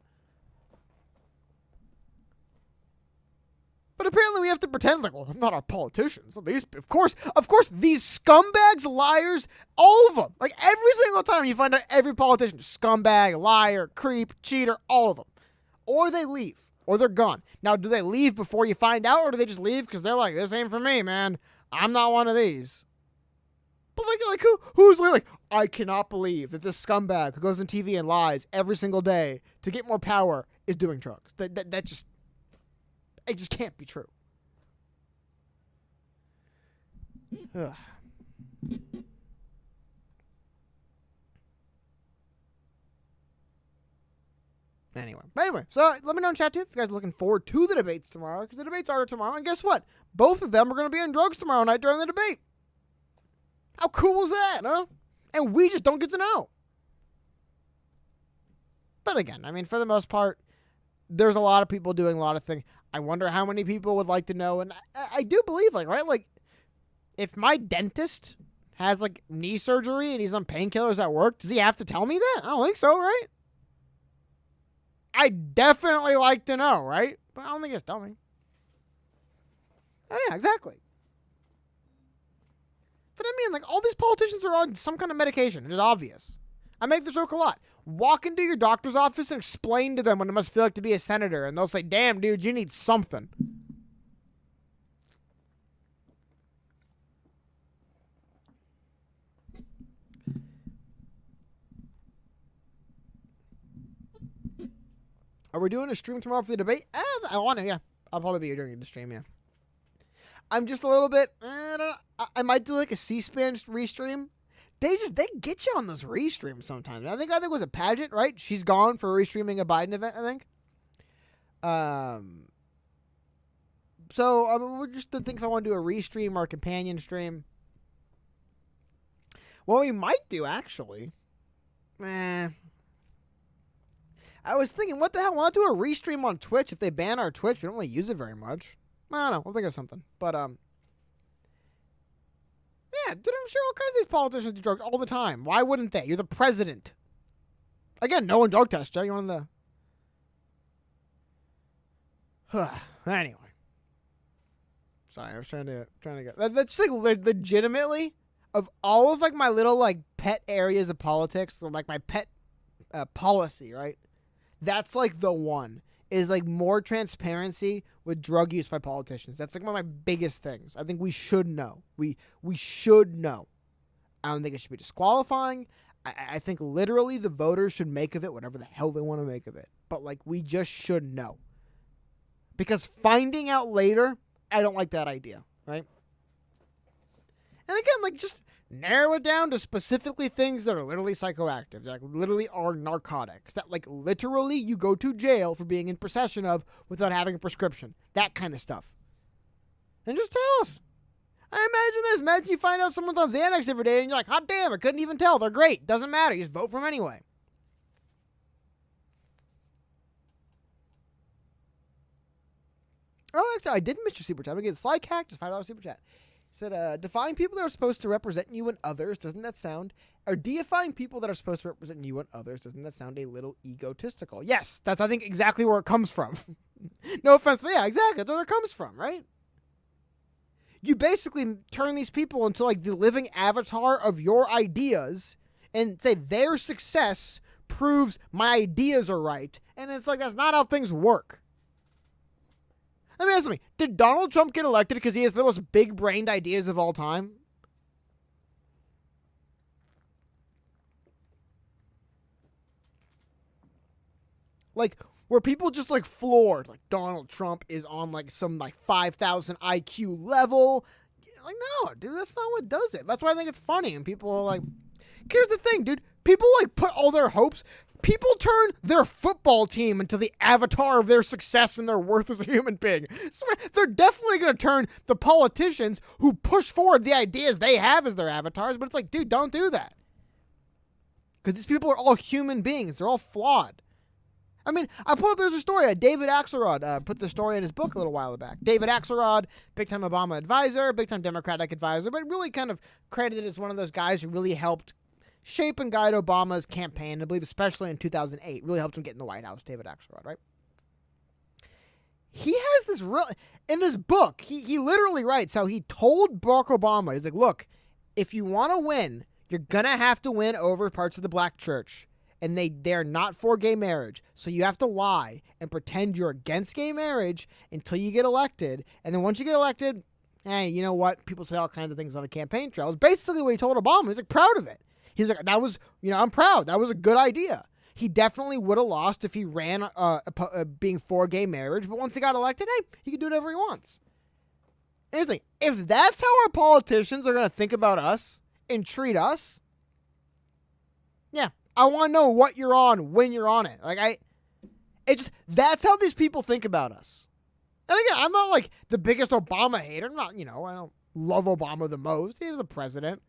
But apparently we have to pretend like, well, that's not our politicians. These, of course, these scumbags, liars, all of them. Like, every single time you find out every politician, scumbag, liar, creep, cheater, all of them. Or they leave, or they're gone. Now, do they leave before you find out, or do they just leave because they're like, this ain't for me, man. I'm not one of these. But like who's like, I cannot believe that this scumbag who goes on TV and lies every single day to get more power is doing drugs. That just... It just can't be true. Ugh. Anyway, so let me know in chat too if you guys are looking forward to the debates tomorrow, because the debates are tomorrow, and guess what? Both of them are going to be on drugs tomorrow night during the debate. How cool is that, huh? And we just don't get to know. But again, I mean, for the most part, there's a lot of people doing a lot of things. I wonder how many people would like to know. And I do believe, like, right? Like, if my dentist has, like, knee surgery and he's on painkillers at work, does he have to tell me that? I don't think so, right? I definitely like to know, right? But I don't think he has to tell me. Oh, yeah, exactly. That's what I mean. Like, all these politicians are on some kind of medication. It's obvious. I make this joke a lot. Walk into your doctor's office and explain to them what it must feel like to be a senator, and they'll say, damn, dude, you need something. Are we doing a stream tomorrow for the debate? I want to, yeah. I'll probably be doing the stream, yeah. I'm just a little bit, I might do like a C-SPAN restream. they get you on those restreams sometimes. I think it was a Pageant, right? She's gone for restreaming a Biden event, I think. So we're just to think if I want to do a restream or a companion stream. What we might do, actually. I was thinking, what the hell? Why not do a restream on Twitch? If they ban our Twitch, we don't really use it very much. I don't know. We'll think of something. But, yeah, dude, I'm sure all kinds of these politicians do drugs all the time. Why wouldn't they? You're the president. Again, no one drug tests you. You're one of the... Anyway. Sorry, I was trying to get... That's like legitimately, of all of like my little like pet areas of politics, or like my pet policy, right? That's like the one. Is like more transparency with drug use by politicians. That's like one of my biggest things. I think we should know. We should know. I don't think it should be disqualifying. I think literally the voters should make of it whatever the hell they want to make of it. But like we just should know. Because finding out later, I don't like that idea, right? And again, like just narrow it down to specifically things that are literally psychoactive, that literally are narcotics, that like literally you go to jail for being in possession of without having a prescription, that kind of stuff. And just tell us. I imagine this. Imagine you find out someone's on Xanax every day and you're like, hot damn, I couldn't even tell. They're great. Doesn't matter. You just vote for them anyway. Oh, actually, I didn't miss your super chat. I'm going to get Sly Cactus, $5 super chat. Said, define people that are supposed to represent you and others. Doesn't that sound... Or deifying people that are supposed to represent you and others. Doesn't that sound a little egotistical? Yes, that's, I think, exactly where it comes from. No offense, but yeah, exactly. That's where it comes from, right? You basically turn these people into, like, the living avatar of your ideas and say their success proves my ideas are right. And it's like, that's not how things work. Let me ask me, did Donald Trump get elected because he has the most big-brained ideas of all time? Like, were people just, like, floored? Like, Donald Trump is on, like, some, like, 5,000 IQ level? Like, no, dude, that's not what does it. That's why I think it's funny. And people are like, here's the thing, dude. People, like, put all their hopes... People turn their football team into the avatar of their success and their worth as a human being. So they're definitely going to turn the politicians who push forward the ideas they have as their avatars. But it's like, dude, don't do that. Because these people are all human beings. They're all flawed. I mean, I put up, there's a story. David Axelrod put the story in his book a little while back. David Axelrod, big-time Obama advisor, big-time Democratic advisor, but really kind of credited as one of those guys who really helped shape and guide Obama's campaign, I believe especially in 2008. Really helped him get in the White House, David Axelrod, right? He has this real... In his book, he literally writes how he told Barack Obama, he's like, look, if you want to win, you're going to have to win over parts of the black church. And they're not for gay marriage. So you have to lie and pretend you're against gay marriage until you get elected. And then once you get elected, hey, you know what? People say all kinds of things on a campaign trail. It's basically what he told Obama. He's like proud of it. He's like, that was, I'm proud. That was a good idea. He definitely would have lost if he ran being for gay marriage. But once he got elected, hey, he can do whatever he wants. And he's like, if that's how our politicians are going to think about us and treat us, yeah, I want to know what you're on when you're on it. Like, that's how these people think about us. And again, I'm not like the biggest Obama hater. I'm not, I don't love Obama the most. He was a president.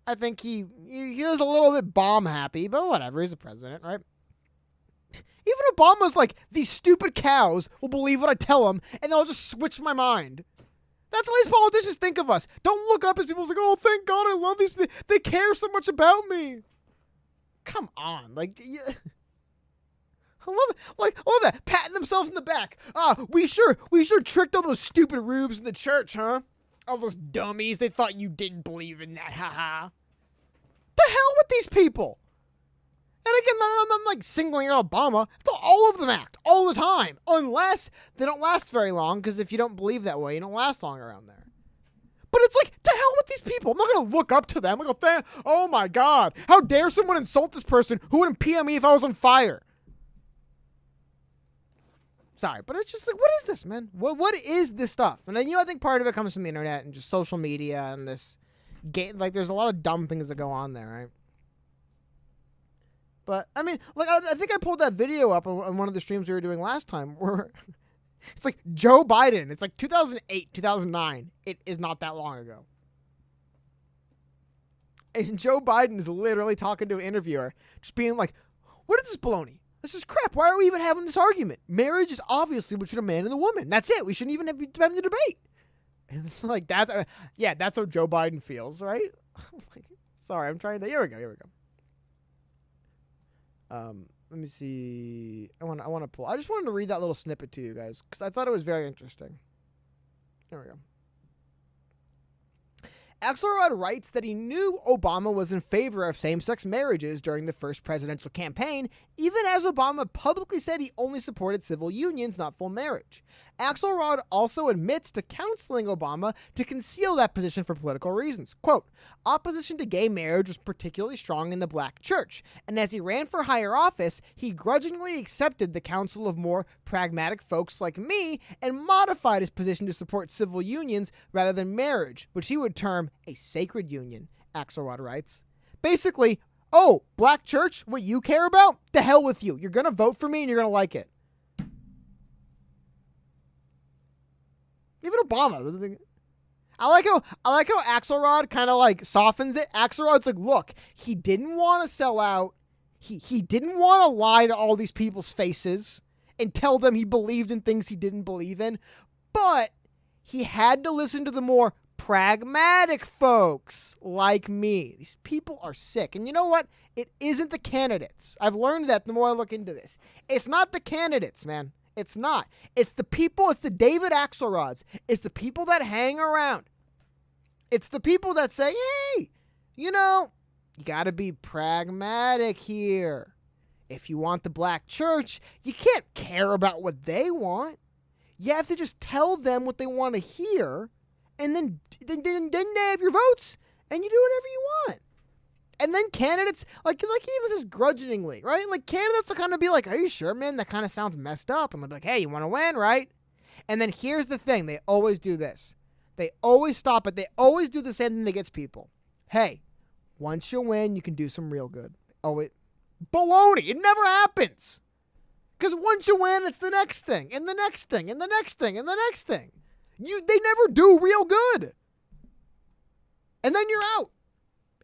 I think he was a little bit bomb happy, but whatever. He's a president, right? Even Obama's like, these stupid cows will believe what I tell them, and they'll just switch my mind. That's how these politicians think of us. Don't look up at people like, oh, thank God, I love these. They care so much about me. Come on, like, yeah. I love it. Like, all that patting themselves in the back. We sure tricked all those stupid rubes in the church, huh? All those dummies. They thought you didn't believe in that. Ha. The hell with these people. And again, I'm like singling out Obama. That's how all of them act all the time, unless they don't last very long. Because if you don't believe that way, you don't last long around there. But it's like, to hell with these people. I'm not going to look up to them. I'm going to go, oh my God, how dare someone insult this person who wouldn't PM me if I was on fire? Sorry, but it's just like, what is this, man? What is this stuff? And then, I think part of it comes from the internet and just social media and this like there's a lot of dumb things that go on there, right? But I mean, like I think I pulled that video up on one of the streams we were doing last time where it's like Joe Biden. It's like 2008, 2009. It is not that long ago. And Joe Biden is literally talking to an interviewer, just being like, what is this baloney? This is crap. Why are we even having this argument? Marriage is obviously between a man and a woman. That's it. We shouldn't even be having the debate. And it's like, that's how Joe Biden feels, right? Sorry, I'm trying to, here we go. Let me see. I want to pull. I just wanted to read that little snippet to you guys because I thought it was very interesting. There we go. Axelrod writes that he knew Obama was in favor of same-sex marriages during the first presidential campaign, even as Obama publicly said he only supported civil unions, not full marriage. Axelrod also admits to counseling Obama to conceal that position for political reasons. Quote, opposition to gay marriage was particularly strong in the black church, and as he ran for higher office, he grudgingly accepted the counsel of more pragmatic folks like me and modified his position to support civil unions rather than marriage, which he would term a sacred union, Axelrod writes. Basically, oh, black church, what you care about? The hell with you. You're going to vote for me and you're going to like it. Even Obama. I like how Axelrod kind of like softens it. Axelrod's like, look, he didn't want to sell out. He didn't want to lie to all these people's faces and tell them he believed in things he didn't believe in, but he had to listen to the more pragmatic folks like me. These people are sick. And you know what? It isn't the candidates. I've learned that the more I look into this. It's not the candidates, man. It's not. It's the people. It's the David Axelrods. It's the people that hang around. It's the people that say, hey, you know, you got to be pragmatic here. If you want the black church, you can't care about what they want. You have to just tell them what they want to hear. And then they have your votes, and you do whatever you want. And then candidates, like he even says grudgingly, right? Like candidates will kind of be like, are you sure, man? That kind of sounds messed up. And they'll be like, hey, you want to win, right? And then here's the thing. They always do this. They always stop it. They always do the same thing that gets people. Hey, once you win, you can do some real good. Oh, baloney. It never happens. Because once you win, it's the next thing, and the next thing, and the next thing, and the next thing. They never do real good. And then you're out.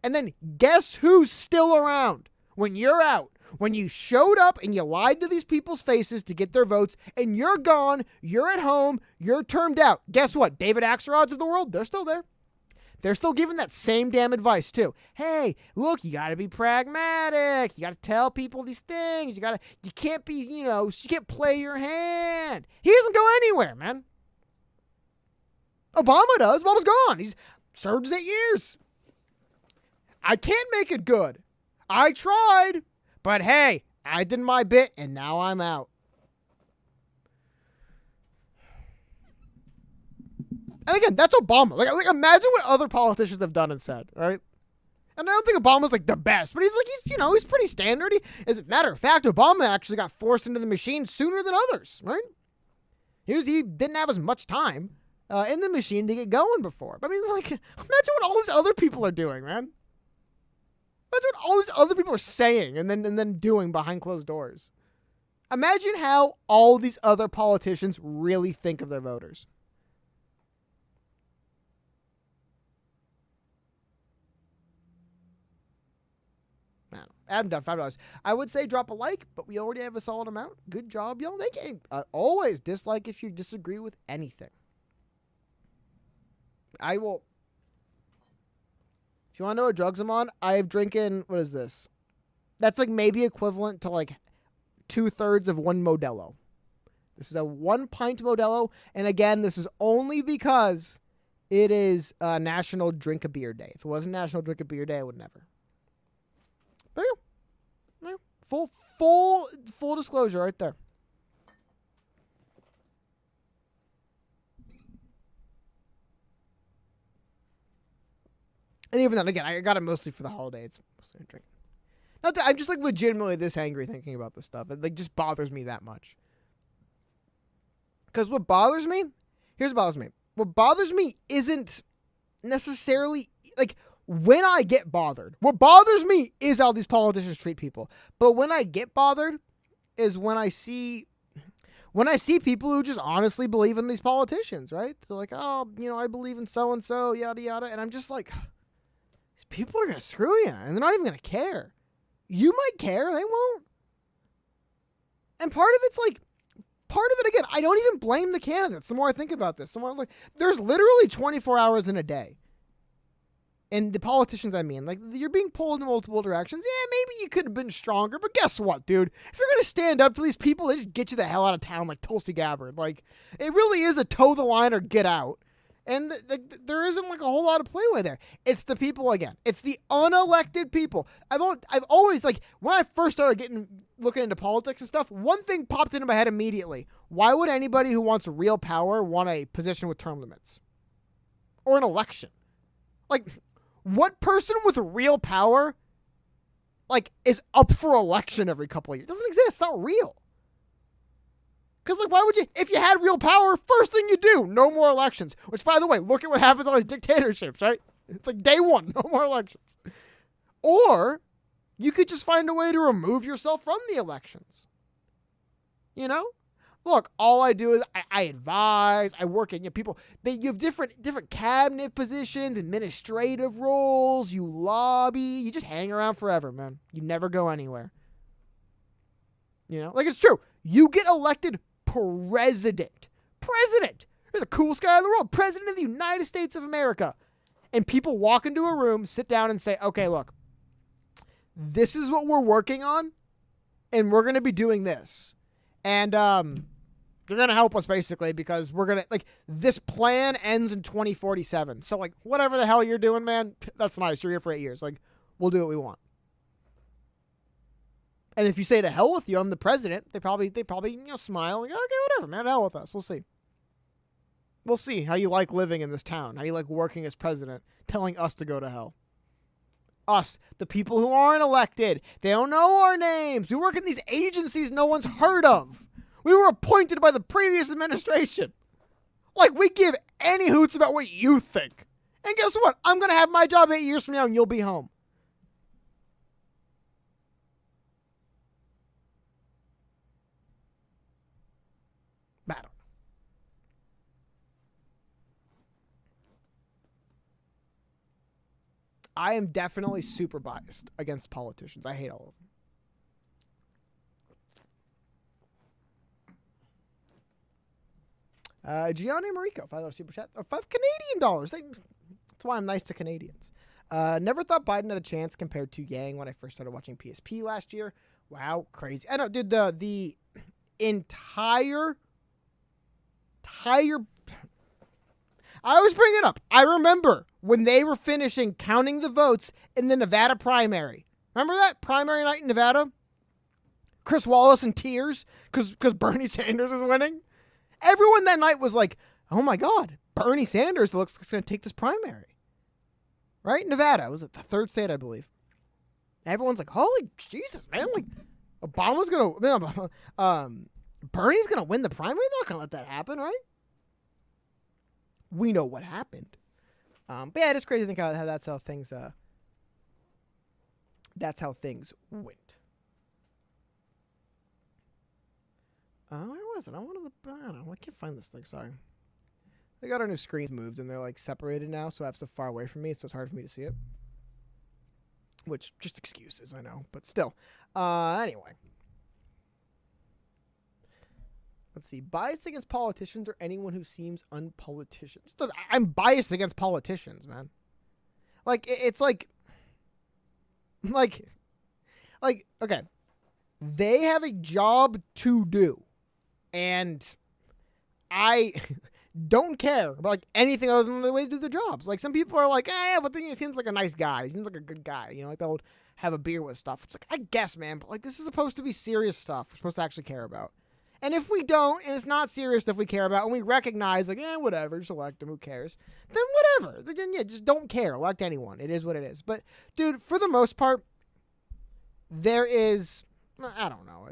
And then guess who's still around when you're out? When you showed up and you lied to these people's faces to get their votes and you're gone, you're at home, you're termed out. Guess what? David Axelrods of the world, they're still there. They're still giving that same damn advice too. Hey, look, you got to be pragmatic. You got to tell people these things. You can't be, you can't play your hand. He doesn't go anywhere, man. Obama does. Obama's gone. He's served his 8 years. I can't make it good. I tried. But hey, I did my bit and now I'm out. And again, that's Obama. Like imagine what other politicians have done and said, right? And I don't think Obama's like the best, but he's pretty standard. As a matter of fact, Obama actually got forced into the machine sooner than others, right? He didn't have as much time in the machine to get going before. But I mean, like, imagine what all these other people are doing, man. Imagine what all these other people are saying and then doing behind closed doors. Imagine how all these other politicians really think of their voters. Adam Dunn, $5. I would say drop a like, but we already have a solid amount. Good job, y'all. Thank you. Always dislike if you disagree with anything. I will. If you want to know what drugs I'm on, I've drinking, what is this? That's like maybe equivalent to like 2/3 of one Modelo. This is a 1 pint Modelo. And again, this is only because it is National Drink a Beer Day. If it wasn't National Drink a Beer Day, I would never. There you go. Yeah. Full disclosure right there. And even then, again, I got it mostly for the holidays. Mostly drinking. I'm just like legitimately this angry thinking about this stuff. It like just bothers me that much. Because what bothers me, here's what bothers me. What bothers me isn't necessarily like when I get bothered, what bothers me is how these politicians treat people. But when I get bothered is when I see people who just honestly believe in these politicians, right? They're like, oh, I believe in so-and-so, yada, yada. And I'm just like, these people are going to screw you, and they're not even going to care. You might care, they won't. And part of it, again, I don't even blame the candidates. The more I think about this, the more I'm like, there's literally 24 hours in a day. And the politicians, you're being pulled in multiple directions. Yeah, maybe you could have been stronger, but guess what, dude? If you're going to stand up to these people, they just get you the hell out of town like Tulsi Gabbard. Like, it really is a toe the line or get out. And there isn't a whole lot of playway there. It's the people again. It's the unelected people. I've always, when I first started looking into politics and stuff, one thing popped into my head immediately. Why would anybody who wants real power want a position with term limits? Or an election? What person with real power, is up for election every couple of years? It doesn't exist. It's not real. Because, why would you, if you had real power, first thing you do, no more elections. Which, by the way, look at what happens on these dictatorships, right? It's day one, no more elections. Or, you could just find a way to remove yourself from the elections. Look, all I do is I advise, I work in people. You have different cabinet positions, administrative roles, you lobby, you just hang around forever, man. You never go anywhere. It's true. You get elected president. You're the coolest guy in the world. President of the United States of America. And people walk into a room, sit down and say, okay, look, this is what we're working on, and we're going to be doing this. And, you're going to help us basically because we're going to, this plan ends in 2047. So, whatever the hell you're doing, man, that's nice. You're here for 8 years. We'll do what we want. And if you say to hell with you, I'm the president, they probably smile and go, okay, whatever, man, to hell with us. We'll see. We'll see how you like living in this town, how you like working as president, telling us to go to hell. Us, the people who aren't elected. They don't know our names. We work in these agencies no one's heard of. We were appointed by the previous administration. We give any hoots about what you think. And guess what? I'm going to have my job 8 years from now and you'll be home. Battle. I am definitely super biased against politicians. I hate all of them. Gianni Marico, $5 super chat. $5 Canadian dollars. That's why I'm nice to Canadians. Never thought Biden had a chance compared to Yang when I first started watching PSP last year. Wow, crazy. I know, dude, the entire I always bring it up. I remember when they were finishing counting the votes in the Nevada primary. Remember that primary night in Nevada? Chris Wallace in tears because Bernie Sanders was winning. Everyone that night was like, oh my God, Bernie Sanders looks like he's going to take this primary. Right? Nevada. Was it the third state, I believe? Everyone's like, holy Jesus, man. Obama's going to, Bernie's going to win the primary? They're not going to let that happen, right? We know what happened. But yeah, it's crazy to think how that's how things went. Where was it? I don't know. I can't find this thing. Sorry. They got our new screens moved and they're separated now, so I have stuff far away from me, so it's hard for me to see it. Which, just excuses, I know, but still. Anyway. Let's see. Biased against politicians or anyone who seems unpolitician. I'm biased against politicians, man. Okay. They have a job to do. And I don't care about anything other than the way they do their jobs. Some people are like, but then he seems like a nice guy. He seems like a good guy. They'll have a beer with stuff. It's I guess, man, but this is supposed to be serious stuff we're supposed to actually care about. And if we don't, and it's not serious stuff we care about, and we recognize, whatever, just elect him, who cares? Then whatever. Then, yeah, just don't care. Elect anyone. It is what it is. But, dude, for the most part, there is, I don't know,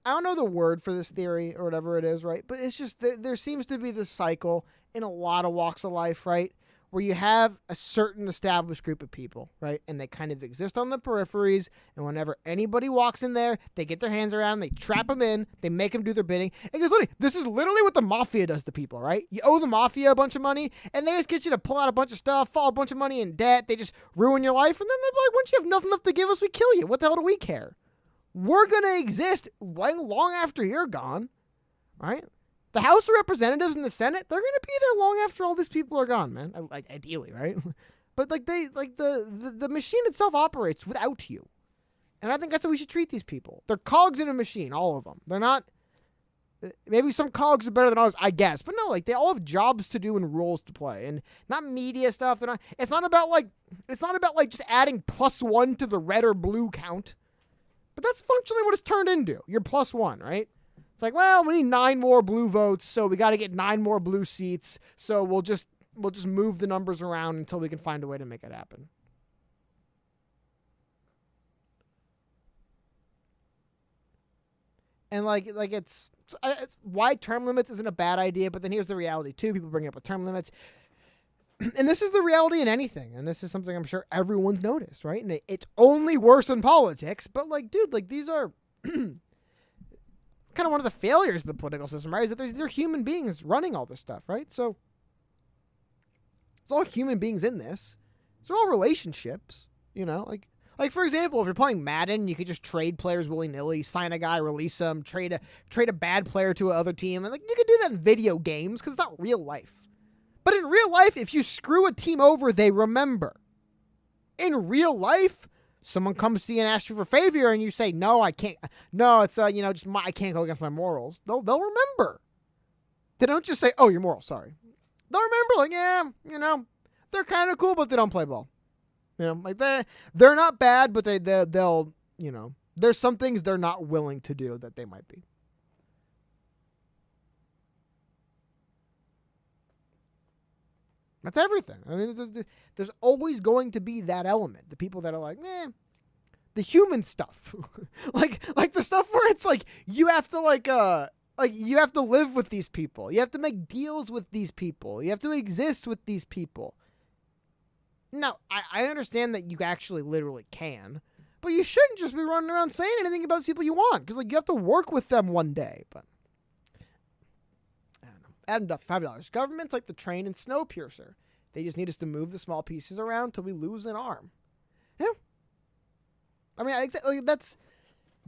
I don't know the word for this theory or whatever it is, right? But it's just, there seems to be this cycle in a lot of walks of life, right? where you have a certain established group of people, right? And they kind of exist on the peripheries. And whenever anybody walks in there, they get their hands around them, they trap them in, they make them do their bidding. And literally, this is literally what the mafia does to people, right? You owe the mafia a bunch of money, and they just get you to pull out a bunch of stuff, fall a bunch of money in debt. They just ruin your life. And then they're like, once you have nothing left to give us, we kill you. What the hell do we care? We're going to exist long after you're gone, right? The House of Representatives and the Senate, they're going to be there long after all these people are gone, man. Like, ideally, right? But the machine itself operates without you. And I think that's how we should treat these people. They're cogs in a machine, all of them. They're not, maybe some cogs are better than others, I guess. But no, like, they all have jobs to do and roles to play. And not media stuff. It's not about just adding +1 to the red or blue count. But that's functionally what it's turned into. You're +1, right? It's like, well, we need 9 more blue votes, so we got to get 9 more blue seats. So we'll just move the numbers around until we can find a way to make it happen. And it's why term limits isn't a bad idea, but then here's the reality too. People bring up with term limits. And this is the reality in anything. And this is something I'm sure everyone's noticed, right? And it's only worse in politics, but dude, these are kind of one of the failures of the political system, right? Is that they're human beings running all this stuff, right? So it's all human beings in this. It's all relationships, like for example, if you're playing Madden, you could just trade players willy-nilly, sign a guy, release him, trade a bad player to another team. And you could do that in video games because it's not real life. But in real life, if you screw a team over, they remember. In real life, someone comes to you and asks you for a favor, and you say, "No, I can't. No, it's I can't go against my morals." They'll remember. They don't just say, "Oh, your morals, sorry." They'll remember, they're kind of cool, but they don't play ball. They're not bad, but they'll there's some things they're not willing to do that they might be. That's everything. I mean, there's always going to be that element. The people that are like, the human stuff, like the stuff where it's like you have to you have to live with these people. You have to make deals with these people. You have to exist with these people. Now, I understand that you actually literally can, but you shouldn't just be running around saying anything about the people you want because you have to work with them one day. But Adam Duff, $5. Government's like the train and Snowpiercer. They just need us to move the small pieces around till we lose an arm. Yeah. I mean,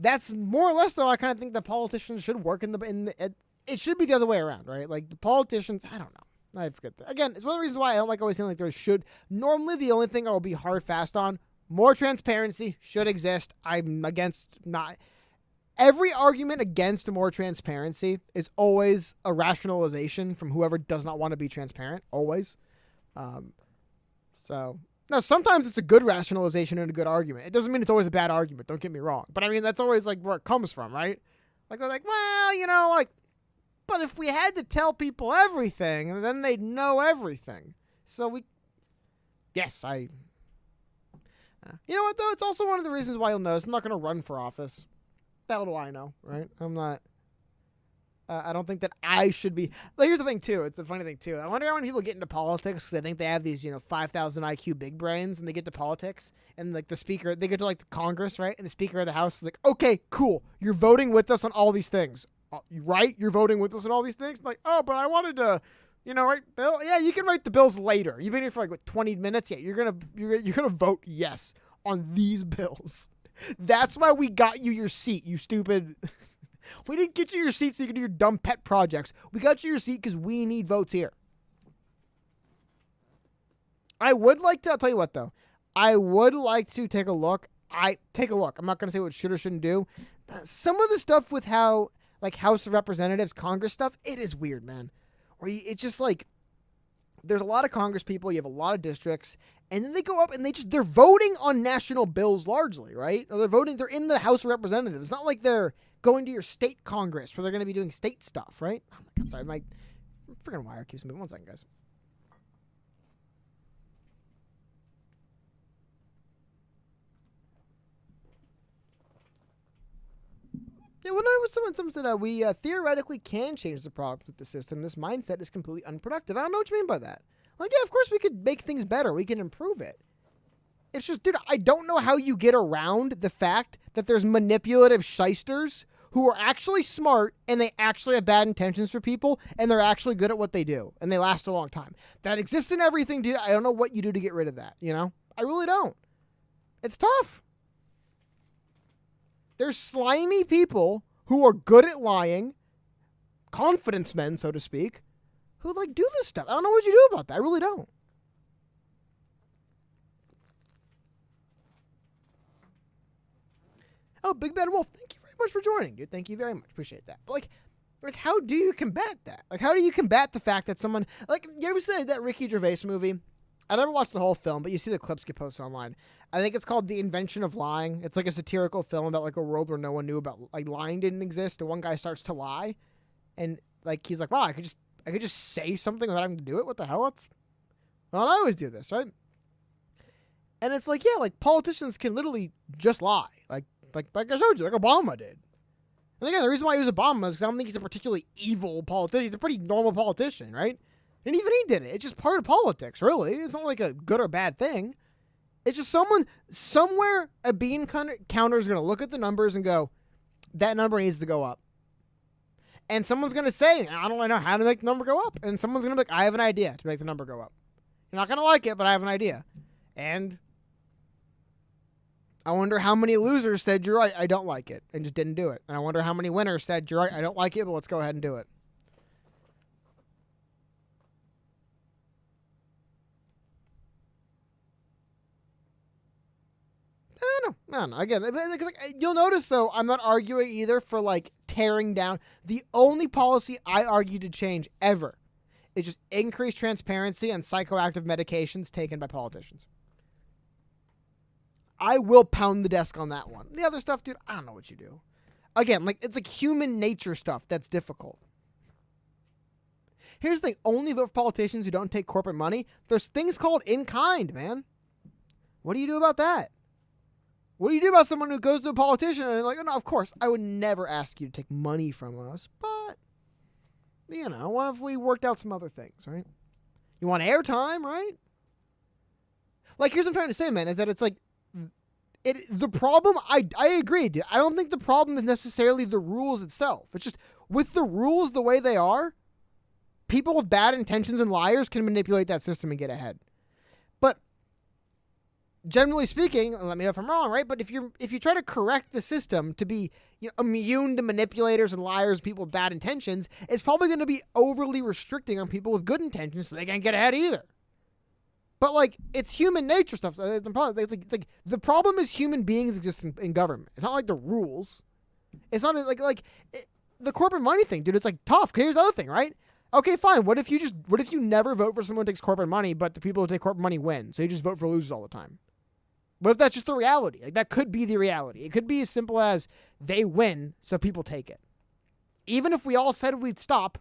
that's more or less though. I kind of think the politicians should work it should be the other way around, right? Like the politicians, I don't know. I forget that. Again, it's one of the reasons why I don't like always saying there should. Normally, the only thing I will be hard fast on, more transparency should exist. I'm against not. Every argument against more transparency is always a rationalization from whoever does not want to be transparent. Always. Now sometimes it's a good rationalization and a good argument. It doesn't mean it's always a bad argument. Don't get me wrong. But I mean, that's always where it comes from, right? We're like, well, but if we had to tell people everything, then they'd know everything. So you know what though? It's also one of the reasons why you'll notice I'm not going to run for office. The hell do I know, right? I'm not. I don't think that I should be. Here's the thing too. It's a funny thing too. I wonder how many people get into politics because they think they have these, 5,000 IQ big brains, and they get to politics, and the speaker, they get to the Congress, right? And the Speaker of the House is like, "Okay, cool. You're voting with us on all these things, right? You're voting with us on all these things." Like, "Oh, but I wanted to, write bill. Yeah, you can write the bills later. You've been here for 20 minutes. Yeah, you're gonna vote yes on these bills." That's why we got you your seat, you stupid. We didn't get you your seat so you can do your dumb pet projects. We got you your seat because we need votes here. I would like to, I'll tell you what though. I would like to take a look. I'm not going to say what should or shouldn't do. Some of the stuff with how, House of Representatives, Congress stuff, it is weird, man. It's just there's a lot of Congress people, you have a lot of districts, and then they go up and they're voting on national bills largely, right? Or they're in the House of Representatives. It's not like they're going to your state Congress where they're going to be doing state stuff, right? Oh my God, sorry, my freaking wire keeps moving. 1 second, guys. Yeah, when I was someone said we theoretically can change the problems with the system. This mindset is completely unproductive. I don't know what you mean by that. Like, yeah, of course we could make things better. We can improve it. It's just, dude, I don't know how you get around the fact that there's manipulative shysters who are actually smart and they actually have bad intentions for people and they're actually good at what they do and they last a long time. That exists in everything, dude. I don't know what you do to get rid of that, you know? I really don't. It's tough. There's slimy people who are good at lying, confidence men, so to speak, who like do this stuff. I don't know what you do about that. I really don't. Oh, Big Bad Wolf, thank you very much for joining, dude. Thank you very much. Appreciate that. But like, how do you combat that? Like, how do you combat the fact that someone, like, you ever see that Ricky Gervais movie? I never watched the whole film, but you see the clips get posted online. I think it's called The Invention of Lying. It's like a satirical film about like a world where no one knew about, like, lying didn't exist, and one guy starts to lie, and like he's like, wow, I could just say something without having to do it. What the hell? Well, I always do this, right? And it's like, yeah, like politicians can literally just lie, like I showed you, like Obama did. And again, the reason why he was Obama is because I don't think he's a particularly evil politician. He's a pretty normal politician, right? And even he did it. It's just part of politics, really. It's not like a good or bad thing. It's just someone, somewhere, a bean counter is going to look at the numbers and go, that number needs to go up. And someone's going to say, I don't know how to make the number go up. And someone's going to be like, I have an idea to make the number go up. You're not going to like it, but I have an idea. And I wonder how many losers said, you're right, I don't like it, and just didn't do it. And I wonder how many winners said, you're right, I don't like it, but let's go ahead and do it. I don't know. Again, you'll notice, though, I'm not arguing either for, like, tearing down. The only policy I argue to change ever is just increased transparency on psychoactive medications taken by politicians. I will pound the desk on that one. The other stuff, dude, I don't know what you do. Again, like, it's like human nature stuff that's difficult. Here's the thing. Only vote for politicians who don't take corporate money. There's things called in-kind, man. What do you do about that? What do you do about someone who goes to a politician and like, oh, no, of course, I would never ask you to take money from us, but, you know, what if we worked out some other things, right? You want airtime, right? Like, here's what I'm trying to say, man, is that it's like, the problem, I agree, dude. I don't think the problem is necessarily the rules itself. It's just, with the rules the way they are, people with bad intentions and liars can manipulate that system and get ahead. But generally speaking, let me know if I'm wrong, right? But if you try to correct the system to be, you know, immune to manipulators and liars and people with bad intentions, it's probably going to be overly restricting on people with good intentions so they can't get ahead either. But, like, it's human nature stuff. So it's like the problem is human beings exist in government. It's not like the rules. It's not the corporate money thing, dude. It's like tough. Here's the other thing, right? Okay, fine. What if you never vote for someone who takes corporate money, but the people who take corporate money win? So you just vote for losers all the time. What if that's just the reality? Like, that could be the reality. It could be as simple as they win, so people take it. Even if we all said we'd stop.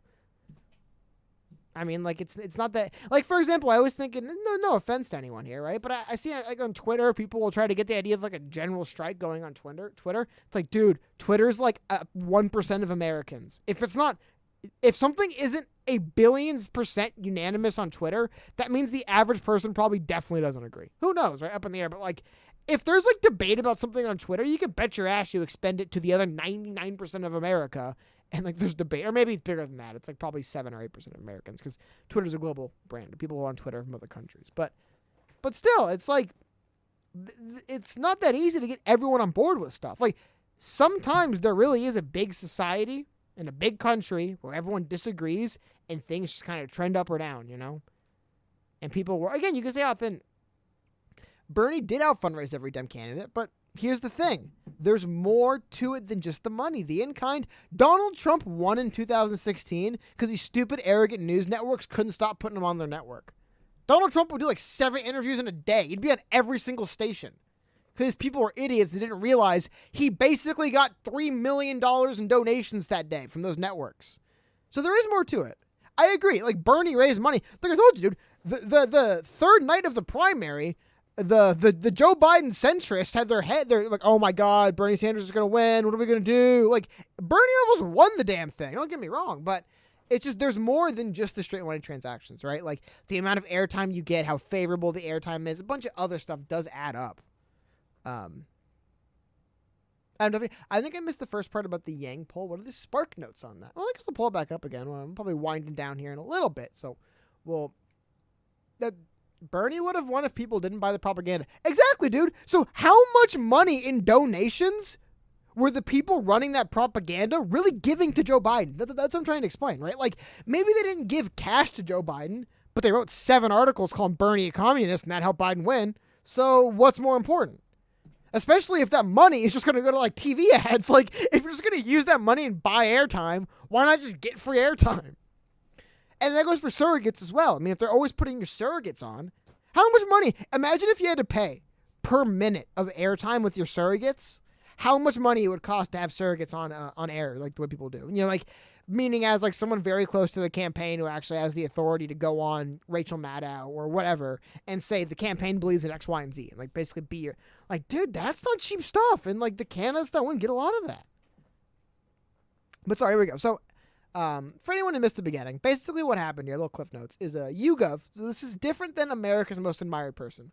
I mean, like, it's not that, like, for example, I was thinking, no offense to anyone here, right? But I see, like, on Twitter, people will try to get the idea of, like, a general strike going on Twitter. It's like, dude, Twitter's, like, 1% of Americans. If something isn't a billions% unanimous on Twitter, that means the average person probably definitely doesn't agree. Who knows, right? Up in the air. But, like, if there's, like, debate about something on Twitter, you can bet your ass you expend it to the other 99% of America. And, like, there's debate. Or maybe it's bigger than that. It's, like, probably 7 or 8% of Americans. Because Twitter's a global brand. People are on Twitter from other countries. But still, it's, like, it's not that easy to get everyone on board with stuff. Like, sometimes there really is a big society in a big country where everyone disagrees and things just kind of trend up or down, you know? And people were, again, you can say, oh, then Bernie did out fundraise every damn candidate, but here's the thing. There's more to it than just the money. The in-kind. Donald Trump won in 2016 because these stupid, arrogant news networks couldn't stop putting him on their network. Donald Trump would do like 7 interviews in a day. He'd be on every single station. Because people were idiots that didn't realize he basically got $3 million in donations that day from those networks. So there is more to it. I agree. Like, Bernie raised money. Like I told you, dude, the third night of the primary, the Joe Biden centrists had they're like, oh my God, Bernie Sanders is going to win. What are we going to do? Like, Bernie almost won the damn thing. Don't get me wrong, but it's just there's more than just the straight money transactions, right? Like the amount of airtime you get, how favorable the airtime is, a bunch of other stuff does add up. I think I missed the first part about the Yang poll. What are the spark notes on that? Well, I guess I'll pull it back up again. Well, I'm probably winding down here in a little bit. So, that Bernie would have won if people didn't buy the propaganda. Exactly, dude. So how much money in donations were the people running that propaganda really giving to Joe Biden? That's what I'm trying to explain, right? Like, maybe they didn't give cash to Joe Biden, but they wrote 7 articles calling Bernie a communist, and that helped Biden win. So what's more important? Especially if that money is just going to go to like TV ads. Like, if you're just going to use that money and buy airtime, why not just get free airtime? And that goes for surrogates as well. I mean, if they're always putting your surrogates on, how much money? Imagine if you had to pay per minute of airtime with your surrogates. How much money it would cost to have surrogates on air, like the way people do. You know, like, meaning as like someone very close to the campaign who actually has the authority to go on Rachel Maddow or whatever and say the campaign believes in X, Y, and Z. And like basically be your, like, dude, that's not cheap stuff. And like the Canada stuff wouldn't get a lot of that. But sorry, here we go. So for anyone who missed the beginning, basically what happened here, little cliff notes, is YouGov. So this is different than America's Most Admired Person.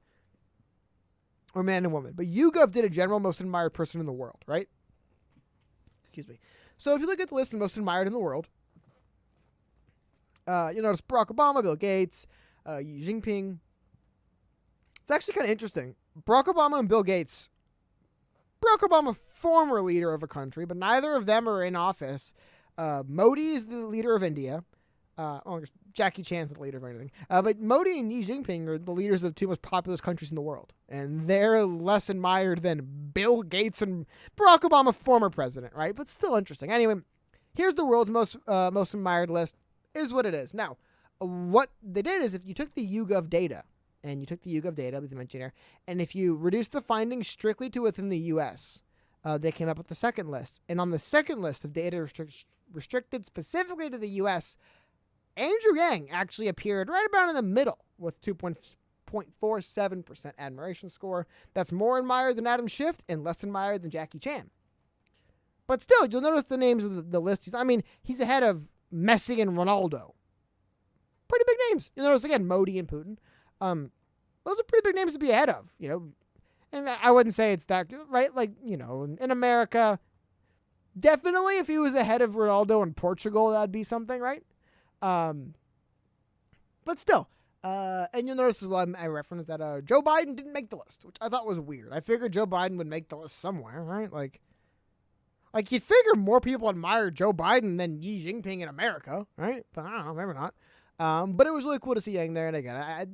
Or man and woman. But YouGov did a general most admired person in the world, right? Excuse me. So if you look at the list of most admired in the world, you notice Barack Obama, Bill Gates, Xi Jinping. It's actually kind of interesting. Barack Obama and Bill Gates. Barack Obama, former leader of a country, but neither of them are in office. Modi is the leader of India. Jackie Chan's the leader of anything. But Modi and Xi Jinping are the leaders of the 2 most populous countries in the world. And they're less admired than Bill Gates and Barack Obama, former president, right? But still interesting. Anyway, here's the world's most admired list. Is what it is. Now, what they did is if you took the YouGov data, and you took the YouGov data, like I mentioned here, and if you reduced the findings strictly to within the U.S., they came up with the second list. And on the second list of data restricted specifically to the U.S., Andrew Yang actually appeared right about in the middle with 2.47% admiration score. That's more admired than Adam Schiff and less admired than Jackie Chan. But still, you'll notice the names of the list. He's ahead of Messi and Ronaldo. Pretty big names. You'll notice, again, Modi and Putin. Those are pretty big names to be ahead of, you know. And I wouldn't say it's that, right? Like, you know, in America, definitely if he was ahead of Ronaldo in Portugal, that'd be something, right? But still, and you'll notice as well, I referenced that Joe Biden didn't make the list, which I thought was weird. I figured Joe Biden would make the list somewhere, right? Like you'd figure more people admire Joe Biden than Xi Jinping in America, right? But I don't know, maybe not. But it was really cool to see Yang there. And again,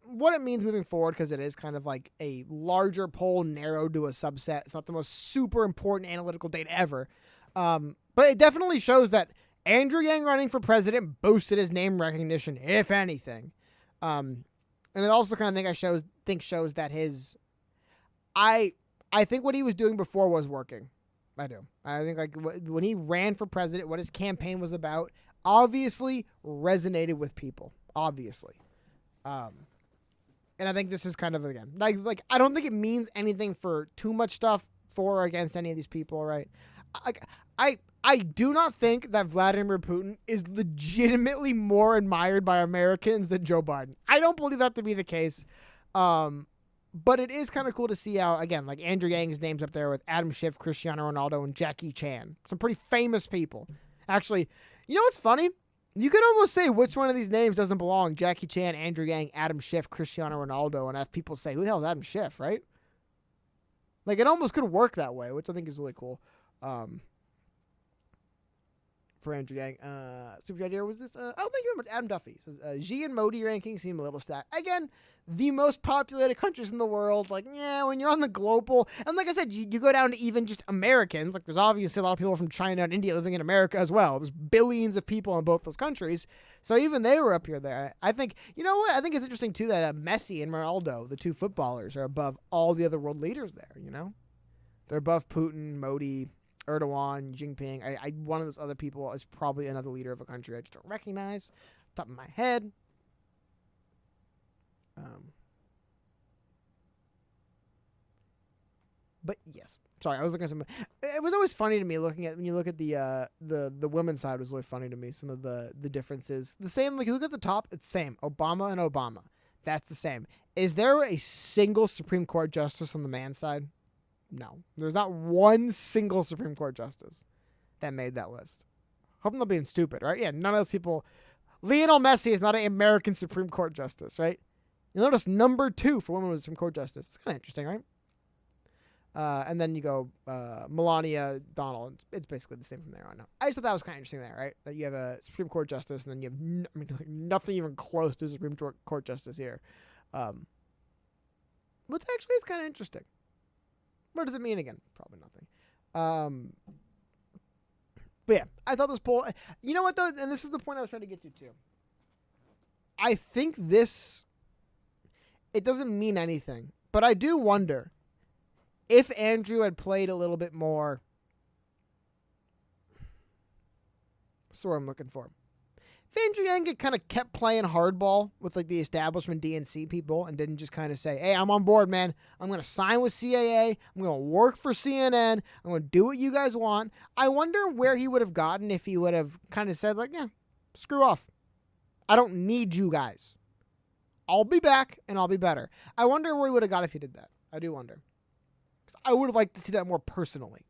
what it means moving forward, because it is kind of like a larger poll narrowed to a subset. It's not the most super important analytical data ever. But it definitely shows that Andrew Yang running for president boosted his name recognition, if anything. And it also kind of shows that his, I think what he was doing before was working. I do. I think like when he ran for president, what his campaign was about, obviously resonated with people. Obviously. And I think this is kind of, again, like I don't think it means anything for too much stuff for or against any of these people, right? I do not think that Vladimir Putin is legitimately more admired by Americans than Joe Biden. I don't believe that to be the case. But it is kind of cool to see how, again, like Andrew Yang's name's up there with Adam Schiff, Cristiano Ronaldo, and Jackie Chan. Some pretty famous people. Actually, you know what's funny? You could almost say which one of these names doesn't belong. Jackie Chan, Andrew Yang, Adam Schiff, Cristiano Ronaldo, and have people say, who the hell is Adam Schiff, right? Like, it almost could work that way, which I think is really cool. For Andrew Yang. Super chat here was this. Thank you very much. Adam Duffy says, Xi and Modi rankings seem a little stacked. Again, the most populated countries in the world. Like, yeah, when you're on the global, and like I said, you go down to even just Americans. Like, there's obviously a lot of people from China and India living in America as well. There's billions of people in both those countries. So even they were up here there. I think, you know what? I think it's interesting too that Messi and Ronaldo, the 2 footballers, are above all the other world leaders there, you know? They're above Putin, Modi, Erdogan, Jinping. One of those other people is probably another leader of a country I just don't recognize. Top of my head. But yes, sorry, I was looking at some. It was always funny to me looking at when you look at the women's side was really funny to me. Some of the differences. The same, like you look at the top, it's same. Obama and Obama. That's the same. Is there a single Supreme Court justice on the man's side? No, there's not one single Supreme Court justice that made that list. Hope I'm not being stupid, right? Yeah, none of those people. Lionel Messi is not an American Supreme Court justice, right? You notice number 2 for women with Supreme Court justice. It's kind of interesting, right? And then you go Melania, Donald. It's basically the same from there on out. I just thought that was kind of interesting there, right? That you have a Supreme Court justice, and then you have nothing even close to a Supreme Court justice here. Which actually is kind of interesting. What does it mean again? Probably nothing. But yeah, I thought this poll... You know what, though? And this is the point I was trying to get you to. I think this... It doesn't mean anything. But I do wonder if Andrew had played a little bit more... That's what I'm looking for. If Andrew Yang had kind of kept playing hardball with like the establishment DNC people and didn't just kind of say, hey, I'm on board, man. I'm going to sign with CAA. I'm going to work for CNN. I'm going to do what you guys want. I wonder where he would have gotten if he would have kind of said like, yeah, screw off. I don't need you guys. I'll be back and I'll be better. I wonder where he would have got if he did that. I do wonder. Because I would have liked to see that more personally.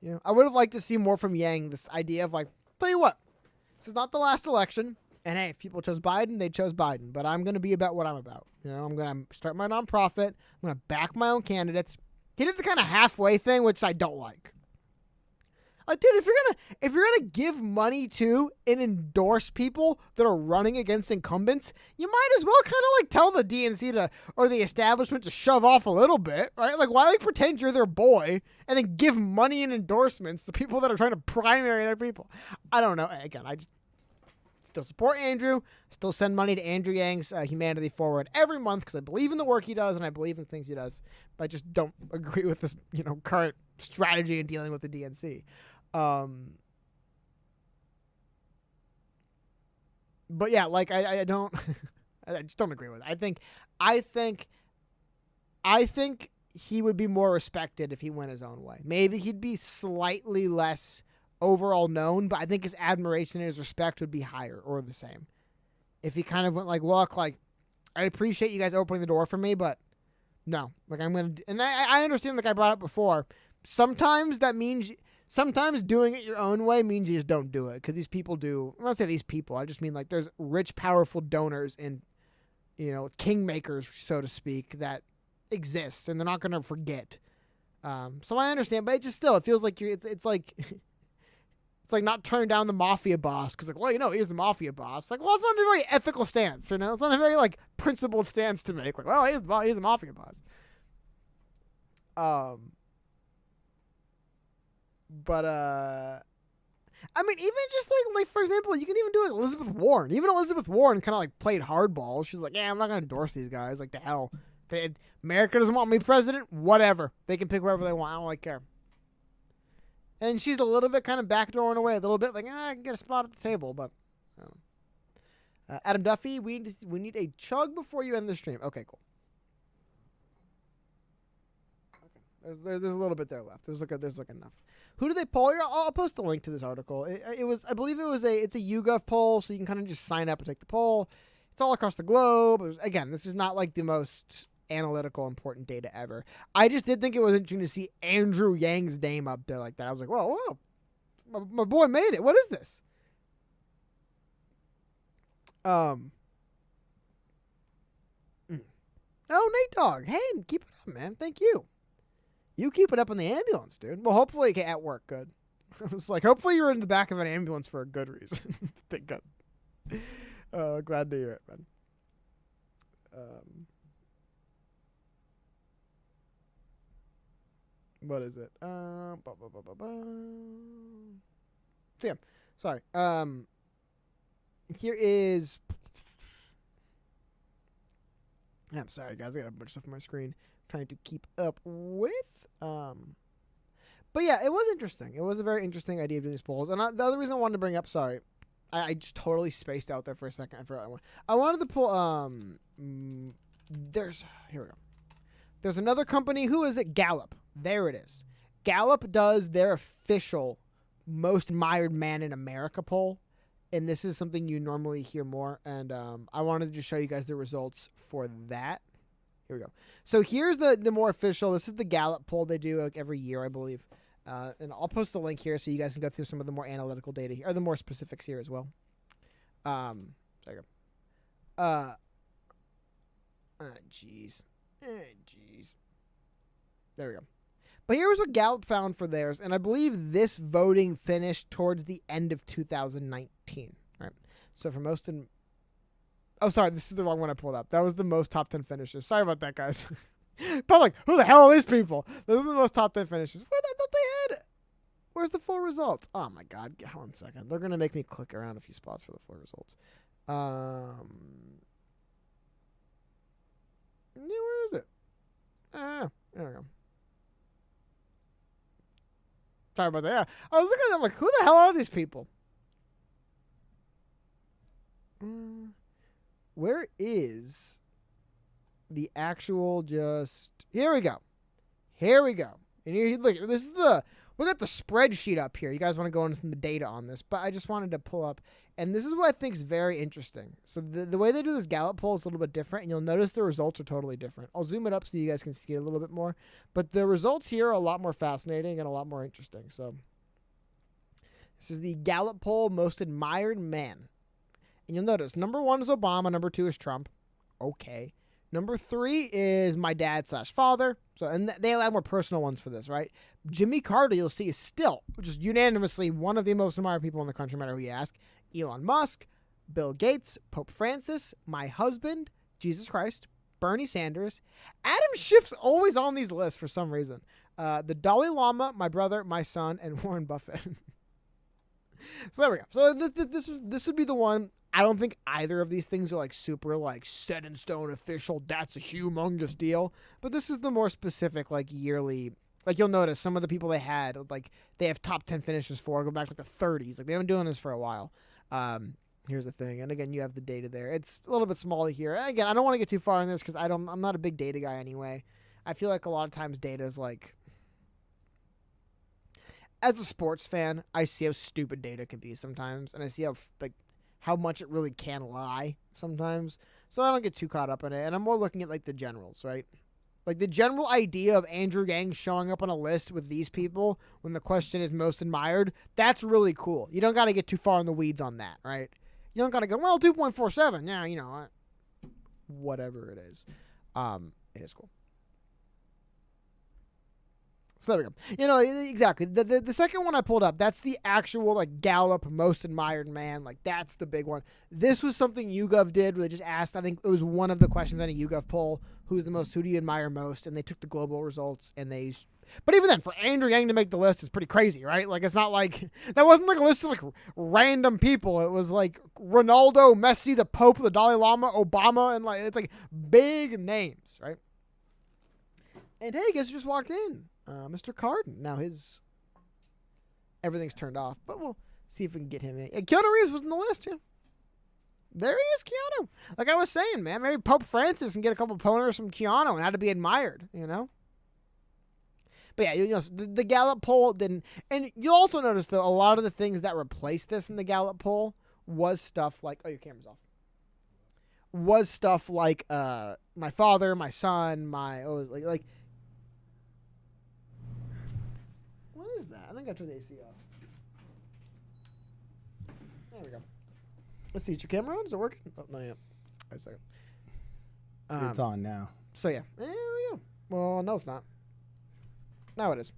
You know, I would have liked to see more from Yang, this idea of like, tell you what, this is not the last election, and hey, if people chose Biden, they chose Biden, but I'm going to be about what I'm about. You know, I'm going to start my nonprofit, I'm going to back my own candidates. He did the kind of halfway thing, which I don't like. Like, dude, if you're gonna give money to and endorse people that are running against incumbents, you might as well kind of like tell the DNC or the establishment to shove off a little bit, right? Like, why like pretend you're their boy and then give money and endorsements to people that are trying to primary their people? I don't know. Again, I just still support Andrew. Still send money to Andrew Yang's Humanity Forward every month because I believe in the work he does and I believe in the things he does. But I just don't agree with this, current strategy in dealing with the DNC. But yeah, like I don't, I just don't agree with it. I think he would be more respected if he went his own way. Maybe he'd be slightly less overall known, but I think his admiration and his respect would be higher or the same. If he kind of went like, look, like, I appreciate you guys opening the door for me, but no, like I'm going to, and I understand, like I brought up before, sometimes doing it your own way means you just don't do it. Because these people do, I don't say these people, I just mean like there's rich, powerful donors and, kingmakers, so to speak, that exist and they're not going to forget. So I understand, but it feels like it's like, it's like not turning down the mafia boss because like, well, here's the mafia boss. Like, well, it's not a very ethical stance, It's not a very like principled stance to make. Like, well, here's the mafia boss. But, I mean, even just like for example, you can even do it Elizabeth Warren. Even Elizabeth Warren kind of like played hardball. She's like, yeah, I'm not going to endorse these guys. Like, the hell. America doesn't want me president. Whatever. They can pick whoever they want. I don't really care. And she's a little bit kind of backdooring away a little bit. Like, I can get a spot at the table, but I don't know. Adam Duffy, we need a chug before you end the stream. Okay, cool. There's a little bit there left. There's like enough. Who do they poll? I'll post a link to this article. I believe it's a YouGov poll, so you can kind of just sign up and take the poll. It's all across the globe. Again, this is not like the most analytical, important data ever. I just did think it was interesting to see Andrew Yang's name up there like that. I was like, whoa, my boy made it. What is this? Oh, Nate Dogg. Hey, keep it up, man. Thank you. You keep it up in the ambulance, dude. Well, hopefully at work, good. It's like, hopefully you're in the back of an ambulance for a good reason. Thank God. Glad to hear it, man. What is it? Damn. Sorry. Here is... I'm sorry, guys. I got a bunch of stuff on my screen. Trying to keep up with. But yeah, it was interesting. It was a very interesting idea of doing these polls. And the other reason I wanted to bring up, sorry, I just totally spaced out there for a second. I forgot one. I wanted to pull, Here we go. There's another company. Who is it? Gallup. There it is. Gallup does their official most admired man in America poll. And this is something you normally hear more. And I wanted to just show you guys the results for that. Here we go. So here's the more official. This is the Gallup poll they do like every year, I believe. And I'll post the link here so you guys can go through some of the more analytical data here, or the more specifics here as well. There you go. Jeez. There we go. But here's what Gallup found for theirs, and I believe this voting finished towards the end of 2019. Right. So for most oh, sorry, this is the wrong one I pulled up. That was the most top 10 finishes. Sorry about that, guys. Public, who the hell are these people? Those are the most top 10 finishes. Where I thought they had? Where's the full results? Oh my God! Hold on a second. They're gonna make me click around a few spots for the full results. Yeah, where is it? There we go. Sorry about that. Yeah. I was looking at them like, who the hell are these people? Where is the actual just... Here we go. And here, look, this is we got the spreadsheet up here. You guys want to go into some data on this, but I just wanted to pull up. And this is what I think is very interesting. So the way they do this Gallup poll is a little bit different, and you'll notice the results are totally different. I'll zoom it up so you guys can see it a little bit more. But the results here are a lot more fascinating and a lot more interesting. So this is the Gallup poll most admired man. And you'll notice number 1 is Obama, number 2 is Trump. Okay. Number 3 is my dad/father. So, and they have more personal ones for this, right? Jimmy Carter, you'll see, is still just unanimously one of the most admired people in the country, no matter who you ask. Elon Musk, Bill Gates, Pope Francis, my husband, Jesus Christ, Bernie Sanders. Adam Schiff's always on these lists for some reason. The Dalai Lama, my brother, my son, and Warren Buffett. So there we go. So this would be the one. I don't think either of these things are like super like set in stone official. That's a humongous deal. But this is the more specific like yearly. Like you'll notice some of the people they had, like they have top 10 finishes for, go back to like the 30s. Like they've been doing this for a while. Here's the thing. And again, you have the data there. It's a little bit small here. And again, I don't want to get too far in this because I'm not a big data guy anyway. I feel like a lot of times data is like, as a sports fan, I see how stupid data can be sometimes. And I see how much it really can lie sometimes. So I don't get too caught up in it. And I'm more looking at like the generals, right? Like the general idea of Andrew Yang showing up on a list with these people when the question is most admired, that's really cool. You don't got to get too far in the weeds on that, right? You don't got to go, well, 2.47. Yeah, you know, whatever it is. It is cool. So there we go. You know, exactly. The second one I pulled up, that's the actual like Gallup most admired man. Like that's the big one. This was something YouGov did where they just asked, I think it was one of the questions on a YouGov poll, who do you admire most? And they took the global results and but even then, for Andrew Yang to make the list is pretty crazy, right? Like it's not like, that wasn't like a list of like random people. It was like Ronaldo, Messi, the Pope, the Dalai Lama, Obama, and like, it's like big names, right? And hey, guess who just walked in? Mr. Carden. Now everything's turned off, but we'll see if we can get him in. Keanu Reeves was in the list, yeah. There he is, Keanu. Like I was saying, man, maybe Pope Francis can get a couple poners from Keanu and how to be admired, you know? But yeah, you know, the Gallup poll didn't, and you'll also notice though, a lot of the things that replaced this in the Gallup poll was stuff like, oh, your camera's off. Was stuff like, my father, my son, like, what is that? I think I turned the AC off. There we go. Let's see. Is your camera on? Is it working? Oh, not yet. Wait a second. It's on now. So, yeah. There we go. Well, no, it's not. Now it is.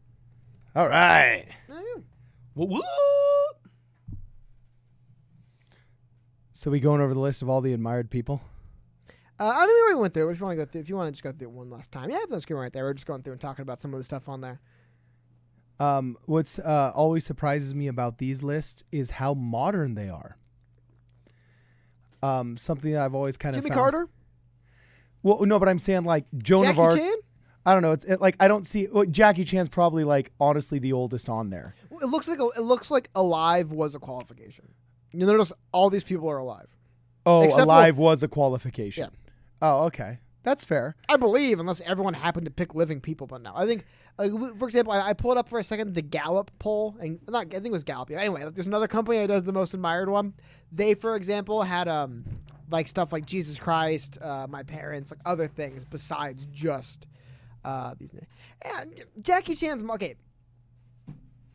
All right. There you go. Whoop. So we going over the list of all the admired people? I mean, we already went through it. If you want to go through, if you want to just go through it one last time, yeah, that's good right there. We're just going through and talking about some of the stuff on there. What's always surprises me about these lists is how modern they are. Something that I've always kind of Jimmy Carter? Well, no, but I'm saying like Joan of Arc. Jackie Chan? I don't know. Like I don't see. Well, Jackie Chan's probably like honestly the oldest on there. It looks like alive was a qualification. You notice all these people are alive. Oh, alive was a qualification. Oh, okay. That's fair. I believe, unless everyone happened to pick living people. But no, I think, for example, I pulled up for a second the Gallup poll, and I think it was Gallup. Anyway, there's another company that does the most admired one. They, for example, had like stuff like Jesus Christ, my parents, like other things besides just these names. And Jackie Chan's okay.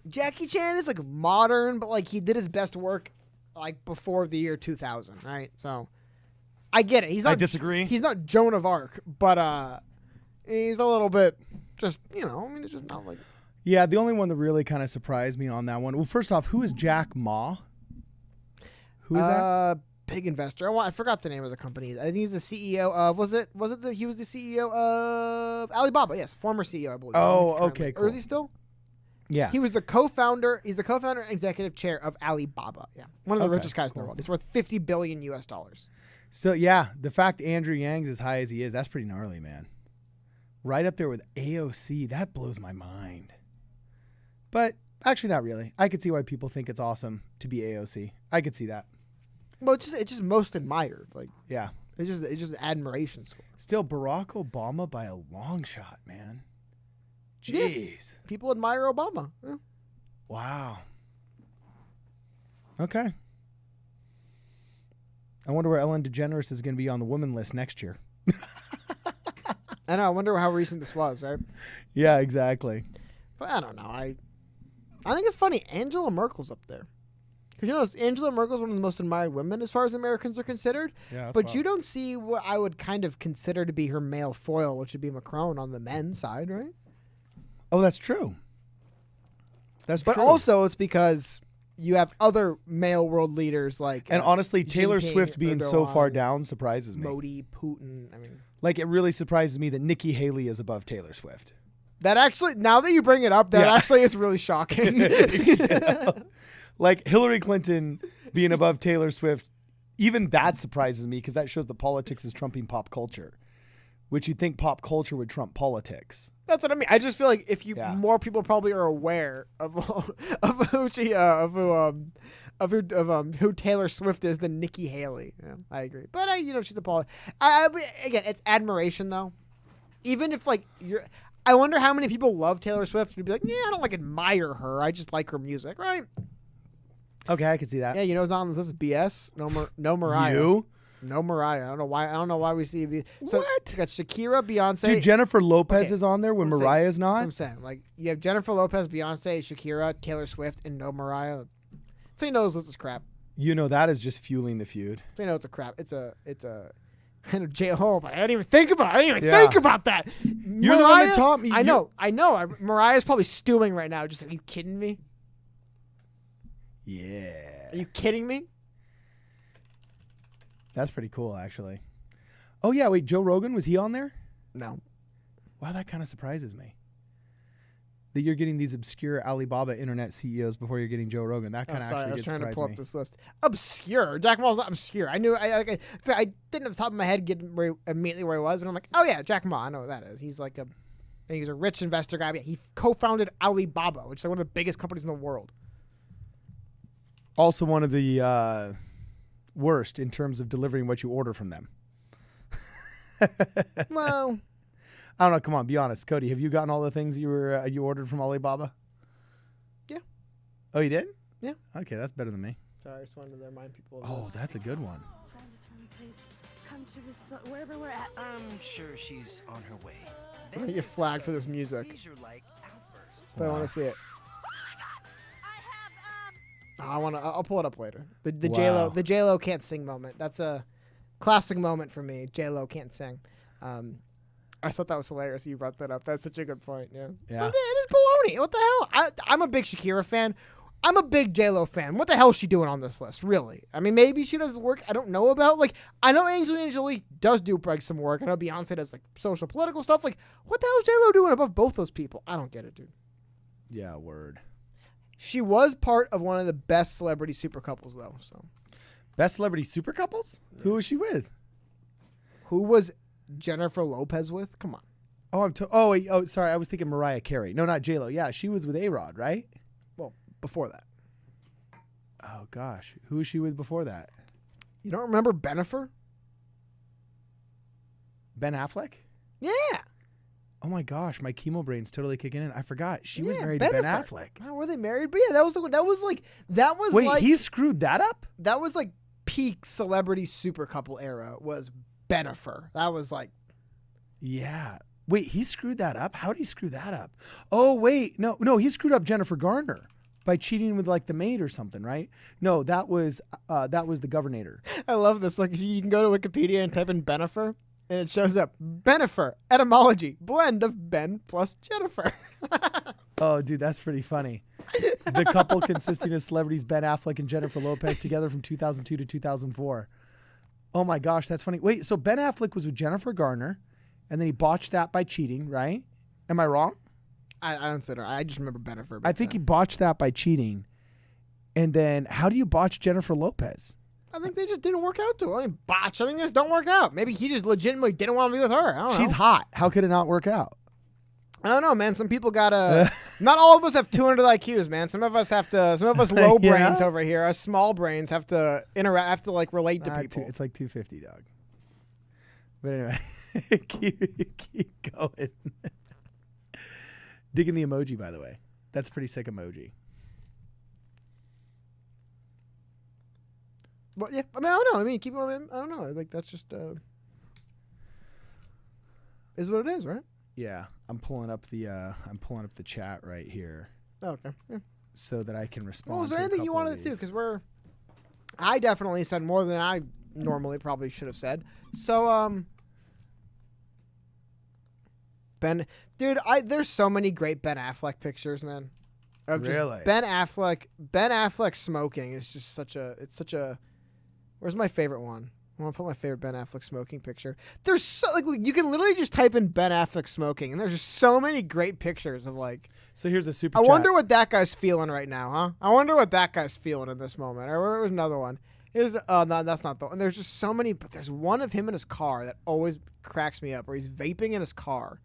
Jackie Chan is like modern, but like he did his best work like before the year 2000, right? So. I get it. I disagree. He's not Joan of Arc, but he's a little bit just, I mean, it's just not like... Yeah, the only one that really kind of surprised me on that one. Well, first off, who is Jack Ma? Who is that? Big investor. I forgot the name of the company. I think he's the CEO of... he was the CEO of Alibaba. Yes, former CEO, I believe. Oh, okay, cool. Or is he still? Yeah. He was the co-founder. He's the co-founder and executive chair of Alibaba. Yeah. One of the richest guys in the world. He's worth $50 billion US. So, yeah, the fact Andrew Yang's as high as he is, that's pretty gnarly, man. Right up there with AOC. That blows my mind. But actually not really. I could see why people think it's awesome to be AOC. I could see that. Well, it's just most admired. Like, yeah. It's just admiration score. Still, Barack Obama by a long shot, man. Jeez. Yeah. People admire Obama. Yeah. Wow. Okay. I wonder where Ellen DeGeneres is going to be on the women list next year. I know. I wonder how recent this was, right? Yeah, exactly. But I don't know. I think it's funny. Angela Merkel's up there. Because, Angela Merkel's one of the most admired women as far as Americans are considered. Yeah, but you don't see what I would kind of consider to be her male foil, which would be Macron on the men's side, right? Oh, that's true. But also it's because... you have other male world leaders like... And honestly, Taylor Jinping, Swift being Erdogan, so far down surprises me. Modi, Putin, I mean... Like, it really surprises me that Nikki Haley is above Taylor Swift. That actually, now that you bring it up, that actually is really shocking. Like, Hillary Clinton being above Taylor Swift, even that surprises me because that shows that politics is trumping pop culture, which you'd think pop culture would trump politics. That's what I mean. I just feel like if you more people probably are aware of who Taylor Swift is than Nikki Haley. Yeah, I agree. But she's the again, it's admiration though. Even if like I wonder how many people love Taylor Swift and be like, yeah, I don't like admire her. I just like her music, right? Okay, I can see that. Yeah, what's on this? This is BS. No Mariah. You? No Mariah. I don't know why we see. So what? You got Shakira, Beyonce. Dude, Jennifer Lopez is on there when Mariah's not. That's what I'm saying. Like you have Jennifer Lopez, Beyonce, Shakira, Taylor Swift, and no Mariah. So this is crap. That is just fueling the feud. So it's a crap. It's a kind of J-Hope. I didn't even think about that. You're the one that taught me. I know. Mariah's probably stewing right now. Just like, are you kidding me? Yeah. Are you kidding me? That's pretty cool, actually. Oh, yeah. Wait, Joe Rogan, was he on there? No. Wow, that kind of surprises me. That you're getting these obscure Alibaba internet CEOs before you're getting Joe Rogan. That kind of actually did surprise me. I was trying to pull up this list. Obscure. Jack Ma's not obscure. I knew. I didn't have the top of my head get immediately where he was, but I'm like, oh yeah, Jack Ma. I know what that is. He's like he's a rich investor guy. But he co-founded Alibaba, which is like one of the biggest companies in the world. Also, one of the worst in terms of delivering what you order from them. Well, I don't know. Come on, be honest, Cody. Have you gotten all the things you ordered from Alibaba? Yeah. Oh, you did? Yeah. Okay, that's better than me. Sorry, I just wanted to remind people. Oh, that's a good one. Come to wherever we're at. I'm sure she's on her way. I'm gonna get flagged for this music. But I want to see it. I'll pull it up later. The J-Lo can't sing moment. That's a classic moment for me. J-Lo can't sing. I thought that was hilarious. You brought that up. That's such a good point. Yeah. But it is baloney. What the hell? I'm a big Shakira fan. I'm a big J-Lo fan. What the hell is she doing on this list? Really? I mean, maybe she does the work I don't know about. Like, I know Angelina Jolie does do some work. I know Beyonce does like social political stuff. Like, what the hell is J-Lo doing above both those people? I don't get it, dude. Yeah, word. She was part of one of the best celebrity super couples, though. So, best celebrity super couples? Yeah. Who was she with? Who was Jennifer Lopez with? Come on. Oh, sorry. I was thinking Mariah Carey. No, not J-Lo. Yeah, she was with A-Rod, right? Well, before that. Oh, gosh. Who was she with before that? You don't remember Bennifer? Ben Affleck? Yeah. Oh my gosh, my chemo brain's totally kicking in. I forgot she was Yeah, married to Ben Bennifer. Affleck. Oh, were they married? But yeah, that was Wait, like he screwed that up? that was like peak celebrity super couple era was Bennifer. That was like Yeah. Wait, he screwed that up? How did he screw that up? Oh wait, no, he screwed up Jennifer Garner by cheating with like the maid or something, right? No, that was the governor. I love this. Like you can go to Wikipedia and type in Bennifer and it shows up Bennifer etymology blend of Ben plus Jennifer. Oh, dude, that's pretty funny. The couple consisting of celebrities Ben Affleck and Jennifer Lopez together from 2002 to 2004. Oh my gosh, that's funny. Wait, so Ben Affleck was with Jennifer Garner, and then he botched that by cheating, right? Am I wrong? I don't know. I just remember Bennifer. I think he botched that by cheating. And then how do you botch Jennifer Lopez? I think they just didn't work out too. I mean, botch. I think they just don't work out. Maybe he just legitimately didn't want to be with her. I don't know. She's hot. How could it not work out? I don't know, man. Some people gotta. Not all of us have 200 IQs, man. Some of us have to. Some of us low Yeah. brains over here, us small brains have to interact. Have to like relate to people. It's like 250, dog. But anyway, keep going. Digging the emoji, by the way. That's a pretty sick emoji. But yeah, I mean, I don't know. I mean, keep going. I don't know. Like that's just is what it is, right? Yeah, I'm pulling up the chat right here Oh, okay. Yeah. so that I can respond. Well, is there to a anything you couple of wanted to do? these. Because I definitely said more than I normally probably should have said. So, Ben, dude, there's so many great Ben Affleck pictures, man. Of just Really? Ben Affleck smoking is just such a. Where's my favorite one? I want to put my favorite Ben Affleck smoking picture. There's so like you can literally just type in Ben Affleck smoking, and there's just so many great pictures of like. So here's a super I chat. wonder what that guy's feeling right now, huh? I wonder what that guy's feeling in this moment. Or there was another one. No, that's not the one. There's just so many, but there's one of him in his car that always cracks me up, where he's vaping in his car,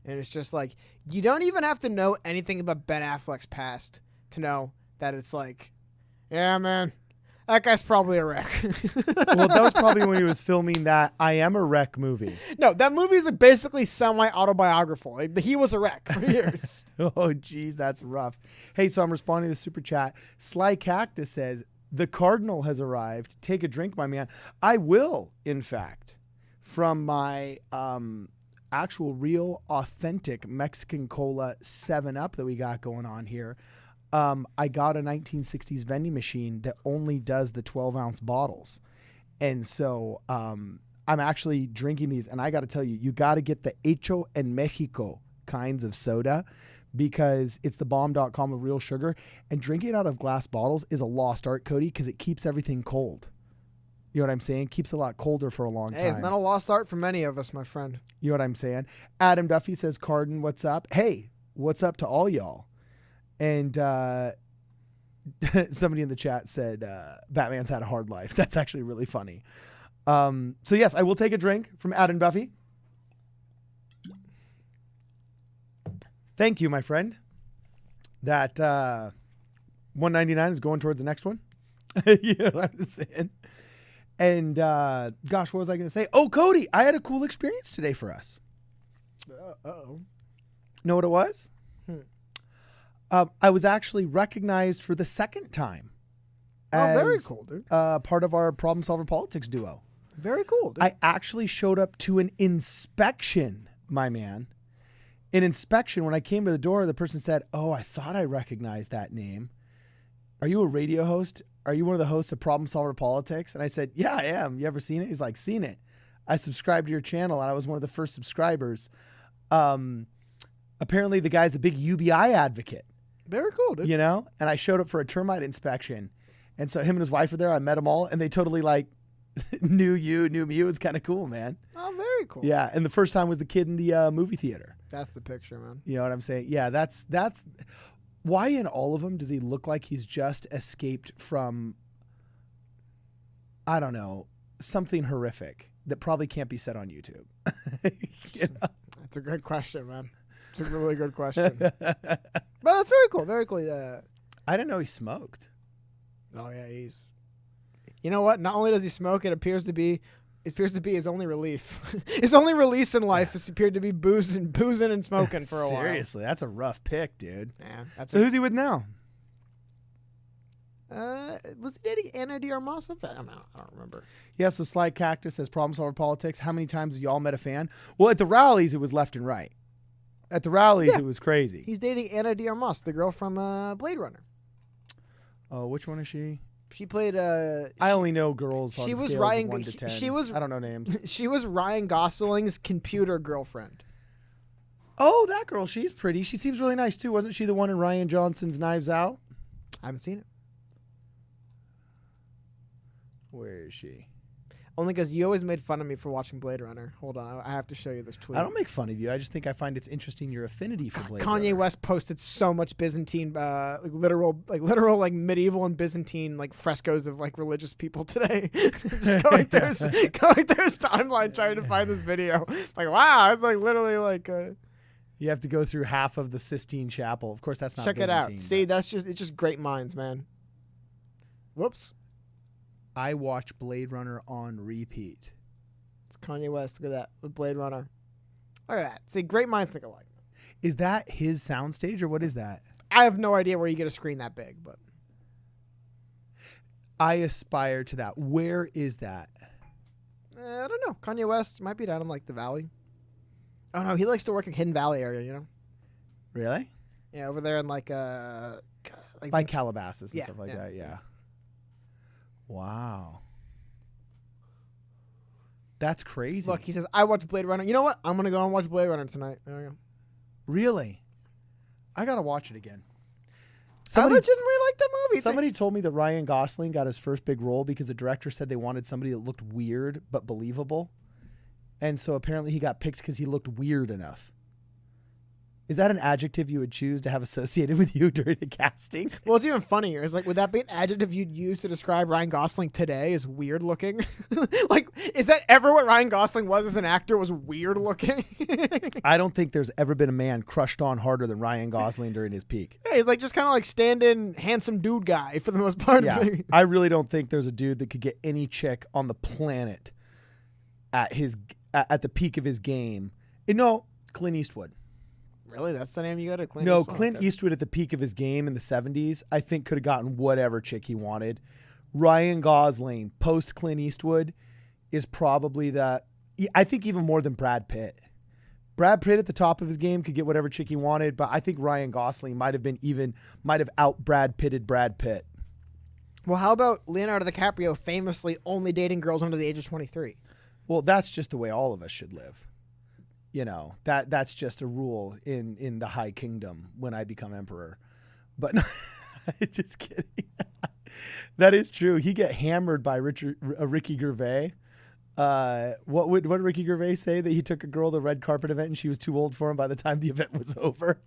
and it's just like you don't even have to know anything about Ben Affleck's past to know that it's like, yeah, man, that guy's probably a wreck. Well, that was probably when he was filming that I Am a Wreck movie. No, that movie is basically semi-autobiographical. Like, he was a wreck for years. Oh, geez, that's rough. Hey, so I'm responding to the super chat. Sly Cactus says, the Cardinal has arrived. Take a drink, my man. I will, in fact, from my actual, real, authentic Mexican Cola 7-Up that we got going on here. I got a 1960s vending machine that only does the 12-ounce bottles. And so I'm actually drinking these. And I got to tell you, you got to get the Hecho en Mexico kinds of soda because it's the bomb.com of real sugar. And drinking it out of glass bottles is a lost art, Cody, because it keeps everything cold. You know what I'm saying? Keeps a lot colder for a long time. Hey, it's not a lost art for many of us, my friend. You know what I'm saying? Adam Duffy says, Carden, what's up? Hey, what's up to all y'all? And somebody in the chat said, Batman's had a hard life. That's actually really funny. So yes, I will take a drink from Adam Duffy. Thank you, my friend. That $1.99 is going towards the next one. You know what I'm saying? And gosh, what was I going to say? Oh, Cody, I had a cool experience today for us. Uh-oh. Know what it was? I was actually recognized for the second time. Oh, very as, cool, dude. Part of our Problem Solver Politics duo. Very cool, dude. I actually showed up to an inspection, my man. An inspection. When I came to the door, the person said, oh, I thought I recognized that name. Are you a radio host? Are you one of the hosts of Problem Solver Politics? And I said, yeah, I am. You ever seen it? He's like, seen it. I subscribed to your channel, and I was one of the first subscribers. Apparently, the guy's a big UBI advocate. Very cool, dude. You know? And I showed up for a termite inspection. And so him and his wife were there. I met them all, and they totally like knew me. It was kind of cool, man. Oh, very cool. Yeah. And the first time was the kid in the movie theater. That's the picture, man. You know what I'm saying? Yeah, that's why in all of them does he look like he's just escaped from, I don't know, something horrific that probably can't be said on YouTube. You know? That's a good question, man. It's a really good question. But that's very cool. Very cool. I didn't know he smoked. Oh, yeah, you know what? Not only does he smoke, it appears to be appears to be his only relief. His only release in life has appeared to be boozing and smoking for a while. Seriously, that's a rough pick, dude. Yeah, that's So who's he with now? was he dating Anna de Armas? I don't remember. Yeah, so Sly Cactus says problem solver politics. How many times have y'all met a fan? Well, at the rallies, it was left and right. At the rallies, it was crazy. He's dating Anna de Armas, the girl from Blade Runner. Oh, which one is she? She played. I only know girls on she was scales Ryan. of 1 to 10. She was. I don't know names. She was Ryan Gosling's computer girlfriend. Oh, that girl. She's pretty. She seems really nice, too. Wasn't she the one in Ryan Johnson's Knives Out? I haven't seen it. Where is she? Only because you always made fun of me for watching Blade Runner. Hold on, I have to show you this tweet. I don't make fun of you. I just think I find it's interesting your affinity for Blade Kanye Runner. West posted so much Byzantine, literal medieval and Byzantine frescoes of religious people today. Just going through his timeline trying to find this video. Wow, it's literally You have to go through half of the Sistine Chapel. Of course, that's not check Byzantine, it out. See, but it's just great minds, man. Whoops, I watch Blade Runner on repeat. it's Kanye West. Look at that with Blade Runner. Look at that. See, great minds think alike. Is that his soundstage or what is that? I have no idea where you get a screen that big, but I aspire to that. Where is that? I don't know. Kanye West might be down in the Valley. Oh no, he likes to work in Hidden Valley area. You know? Really? Yeah, over there in Like Calabasas and Yeah, stuff like yeah. that, yeah. Wow. That's crazy. Look, he says, I watched Blade Runner. You know what? I'm going to go and watch Blade Runner tonight. There we go. Really? I got to watch it again. I legitimately like that movie. Somebody told me that Ryan Gosling got his first big role because the director said they wanted somebody that looked weird but believable. And so apparently he got picked because he looked weird enough. Is that an adjective you would choose to have associated with you during a casting? Well, it's even funnier. It's would that be an adjective you'd use to describe Ryan Gosling today as weird looking? Is that ever what Ryan Gosling was as an actor, was weird looking? I don't think there's ever been a man crushed on harder than Ryan Gosling during his peak. Yeah, he's just kind of stand-in handsome dude guy for the most part. Yeah, I really don't think there's a dude that could get any chick on the planet at the peak of his game. No, Clint Eastwood. Really? That's the name you got to Clint No, Eastwood? Clint Okay. Eastwood at the peak of his game in the 70s, I think could have gotten whatever chick he wanted. Ryan Gosling, post Clint Eastwood, is probably I think even more than Brad Pitt. Brad Pitt at the top of his game could get whatever chick he wanted, but I think Ryan Gosling might have out Brad Pitted Brad Pitt. Well, how about Leonardo DiCaprio famously only dating girls under the age of 23? Well, that's just the way all of us should live. You know, that's just a rule in the High Kingdom when I become emperor. But just kidding. That is true. He get hammered by Ricky Gervais. What did Ricky Gervais say? That he took a girl to the red carpet event and she was too old for him by the time the event was over.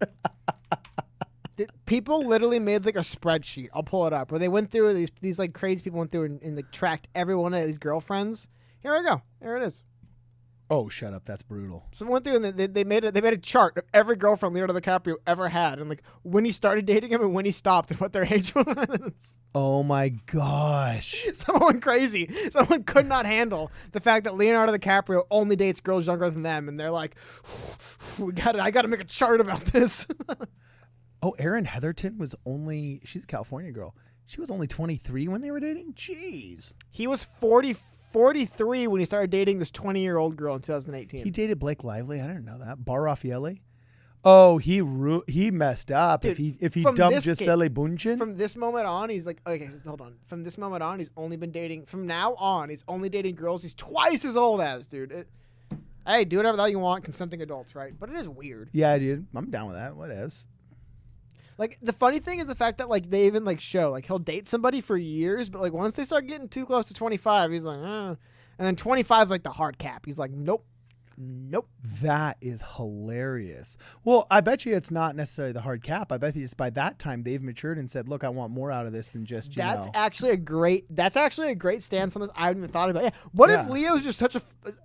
People literally made a spreadsheet. I'll pull it up where they went through these crazy people went through and tracked every one of these girlfriends. Here we go. There it is. Oh, shut up. That's brutal. Someone went through and they made a chart of every girlfriend Leonardo DiCaprio ever had and when he started dating him and when he stopped and what their age was. Oh my gosh. Someone went crazy. Someone could not handle the fact that Leonardo DiCaprio only dates girls younger than them, and they're like, I got to make a chart about this. Oh, Erin Heatherton she's a California girl. She was only 23 when they were dating? Jeez. He was 43 when he started dating this 20-year-old girl in 2018. He dated Blake Lively. I didn't know that. Bar Raffaele. Oh, he messed up. Dude, if he from dumped this Gisele Bündchen. From this moment on, he's okay, hold on. From this moment on, he's only been dating. From now on, he's only dating girls he's twice as old as, dude. Hey, do whatever the hell you want, consenting adults, right? But it is weird. Yeah, dude. I'm down with that. What else? The funny thing is the fact that they even show he'll date somebody for years, but once they start getting too close to 25, he's and then 25 is the hard cap. He's nope. Nope. That is hilarious. Well, I bet you it's not necessarily the hard cap. I bet you it's by that time they've matured and said, "Look, I want more out of this than just." That's actually a great stance on this. I haven't even thought about it. Yeah. What if Leo's just such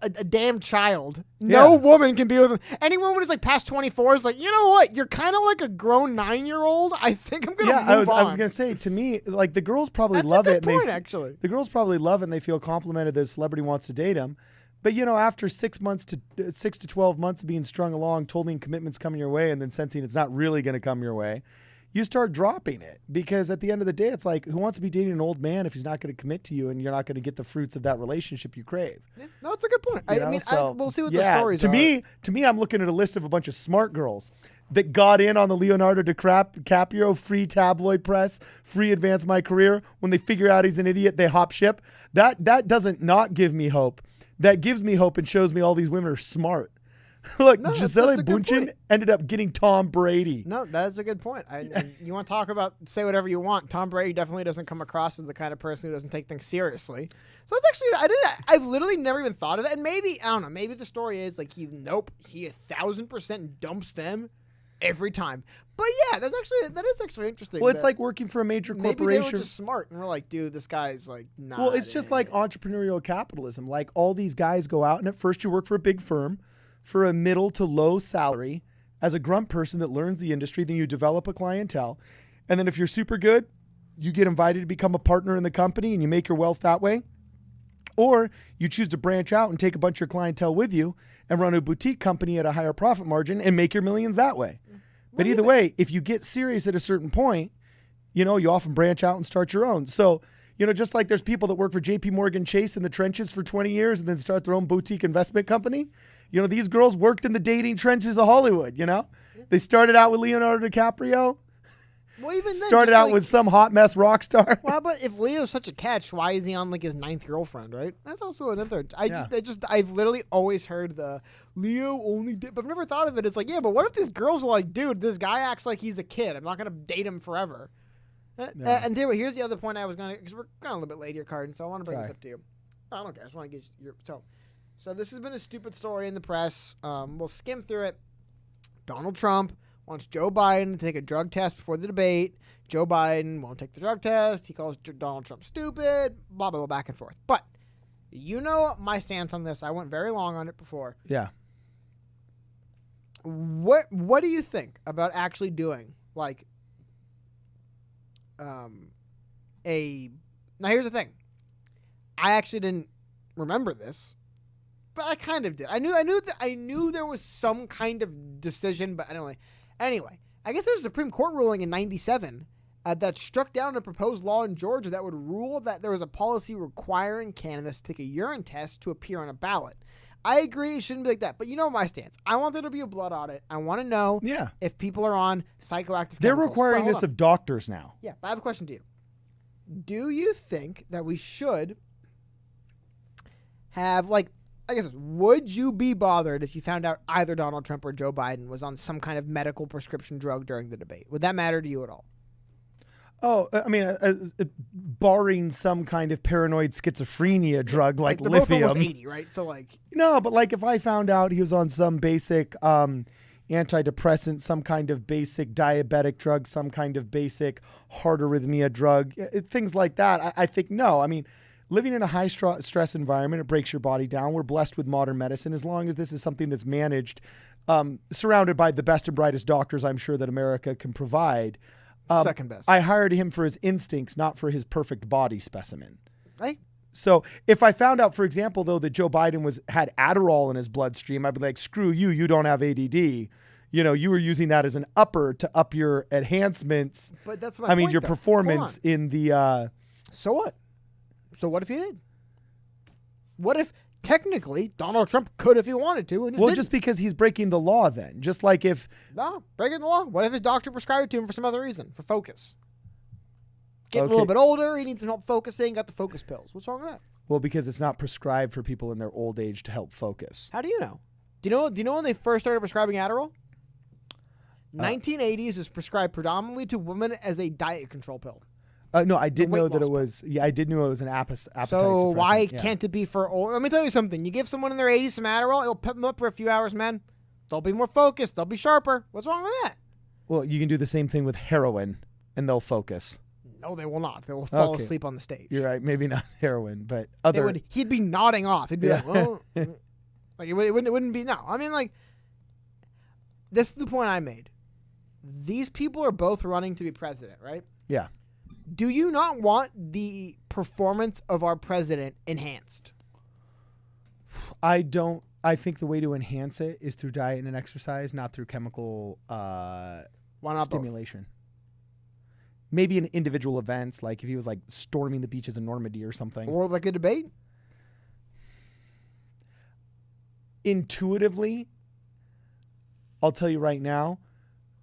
a damn child? No woman can be with him. Any woman who's like past 24 is like, you know what? You're kind of like a grown 9-year-old. I think I'm gonna move on. I was gonna say, to me, like the girls probably That's love a it. good point, actually. The girls probably love it and they feel complimented that a celebrity wants to date them. But after 6 to 12 months of being strung along, told commitments coming your way, and then sensing it's not really going to come your way, you start dropping it, because at the end of the day, it's like, who wants to be dating an old man if he's not going to commit to you and you're not going to get the fruits of that relationship you crave? Yeah, no, it's a good point. We'll see what the stories are. To me, I'm looking at a list of a bunch of smart girls that got in on the Leonardo DiCaprio free tabloid press, free advance my career. When they figure out he's an idiot, they hop ship. That doesn't not give me hope. That gives me hope and shows me all these women are smart. Look, No, Gisele that's a good Bündchen point. ended up getting Tom Brady. No, that's a good point. And you want to talk about, say whatever you want. Tom Brady definitely doesn't come across as the kind of person who doesn't take things seriously. So that's actually, I've literally never even thought of that. And maybe, I don't know, maybe the story is like he 1,000% dumps them every time. But yeah, that is actually interesting. Well, it's like working for a major corporation. Maybe they were just smart and we're like, dude, this guy's like, nah. Well, it's just like entrepreneurial capitalism. Like, all these guys go out and at first you work for a big firm for a middle to low salary as a grunt person that learns the industry. Then you develop a clientele. And then if you're super good, you get invited to become a partner in the company and you make your wealth that way. Or you choose to branch out and take a bunch of your clientele with you and run a boutique company at a higher profit margin and make your millions that way. But either way, if you get serious at a certain point, you often branch out and start your own. So, just like there's people that work for JP Morgan Chase in the trenches for 20 years and then start their own boutique investment company. These girls worked in the dating trenches of Hollywood, They started out with Leonardo DiCaprio. Well, even then, started out with some hot mess rock star. Well, but if Leo's such a catch, why is he on like his 9th girlfriend, right? That's also another. I've literally always heard the Leo only did, but I've never thought of it as like, yeah, but what if these girls are like, dude, this guy acts like he's a kid. I'm not gonna date him forever. And here's the other point I was gonna, because we're kind of a little bit late here, Carden, so I want to bring this up to you. I don't care. I just want to get your so this has been a stupid story in the press. We'll skim through it. Donald Trump wants Joe Biden to take a drug test before the debate. Joe Biden won't take the drug test. He calls Donald Trump stupid, blah, blah, blah, back and forth. But my stance on this. I went very long on it before. Yeah. What do you think about actually doing like now here's the thing. I actually didn't remember this, but I kind of did. I knew there was some kind of decision, but I don't know. Anyway, I guess there's a Supreme Court ruling in 97 that struck down a proposed law in Georgia that would rule that there was a policy requiring candidates to take a urine test to appear on a ballot. I agree it shouldn't be like that, but you know my stance. I want there to be a blood audit. I want to know if people are on psychoactive They're chemicals. requiring this of doctors now. Yeah, but I have a question to you. Do you think that we should have, like, I guess, would you be bothered if you found out either Donald Trump or Joe Biden was on some kind of medical prescription drug during the debate? Would that matter to you at all? Oh, I mean, barring some kind of paranoid schizophrenia drug like they're lithium. both almost 80, right? So, like... No, but like if I found out he was on some basic antidepressant, some kind of basic diabetic drug, some kind of basic heart arrhythmia drug, things like that, I think no. I mean, living in a high stress environment, it breaks your body down. We're blessed with modern medicine. As long as this is something that's managed, surrounded by the best and brightest doctors I'm sure that America can provide. Second best. I hired him for his instincts, not for his perfect body specimen. Right? So if I found out, for example, though, that Joe Biden had Adderall in his bloodstream, I'd be like, screw you, you don't have ADD. You were using that as an upper to up your enhancements. But that's my point, your though. performance in the... So what? So what if he did? What if technically Donald Trump could if he wanted to? And well, just because he's breaking the law then. Just like if... No, breaking the law. What if his doctor prescribed it to him for some other reason? For focus. Getting a little bit older, he needs some help focusing, got the focus pills. What's wrong with that? Well, because it's not prescribed for people in their old age to help focus. How do you know? Do you know when they first started prescribing Adderall? 1980s was prescribed predominantly to women as a diet control pill. No, I did weight know that loss it was. Yeah, I did know it was an appetite So suppressant. why Yeah. can't it be for old? Let me tell you something. You give someone in their 80s some Adderall, it'll pep them up for a few hours, man. They'll be more focused. They'll be sharper. What's wrong with that? Well, you can do the same thing with heroin, and they'll focus. No, they will not. They will fall Okay. asleep on the stage. You're right. Maybe not heroin, but They other. he'd be nodding off. He'd be Yeah. like, well, like it wouldn't be. No, I mean, like, this is the point I made. These people are both running to be president, right? Yeah. Do you not want the performance of our president enhanced? I don't. I think the way to enhance it is through diet and exercise, not through chemical Why not both? stimulation. Maybe in individual events, like if he was like storming the beaches in Normandy or something. Or like a debate? Intuitively, I'll tell you right now,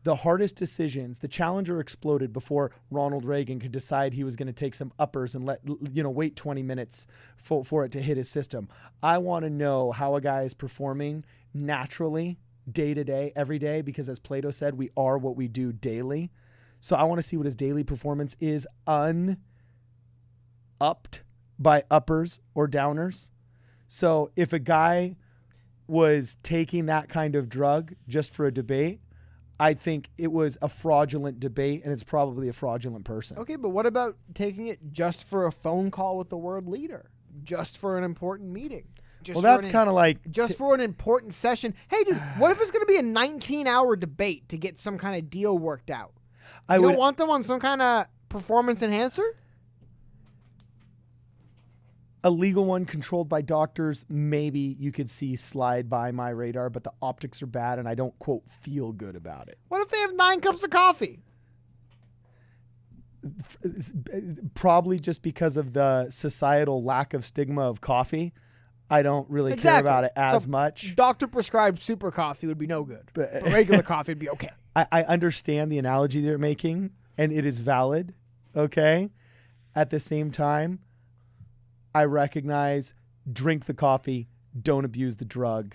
the hardest decisions, the Challenger exploded before Ronald Reagan could decide he was going to take some uppers and wait 20 minutes for it to hit his system. I want to know how a guy is performing naturally, day to day, every day, because as Plato said, we are what we do daily. So I want to see what his daily performance is upped by uppers or downers. So if a guy was taking that kind of drug just for a debate, I think it was a fraudulent debate, and it's probably a fraudulent person. Okay, but what about taking it just for a phone call with the world leader? Just for an important meeting? Just Well, for that's an- kind of like Just for an important session. Hey, dude, what if it's going to be a 19-hour debate to get some kind of deal worked out? I You would don't want them on some kind of performance enhancer? a legal one controlled by doctors. Maybe you could see slide by my radar, but the optics are bad, and I don't quote feel good about it. What if they have 9 cups of coffee? Probably just because of the societal lack of stigma of coffee, I don't really care Exactly. about it as So much. Doctor prescribed super coffee would be no good. But regular coffee would be okay. I understand the analogy they're making, and it is valid, okay? At the same time, I recognize drink the coffee, don't abuse the drug.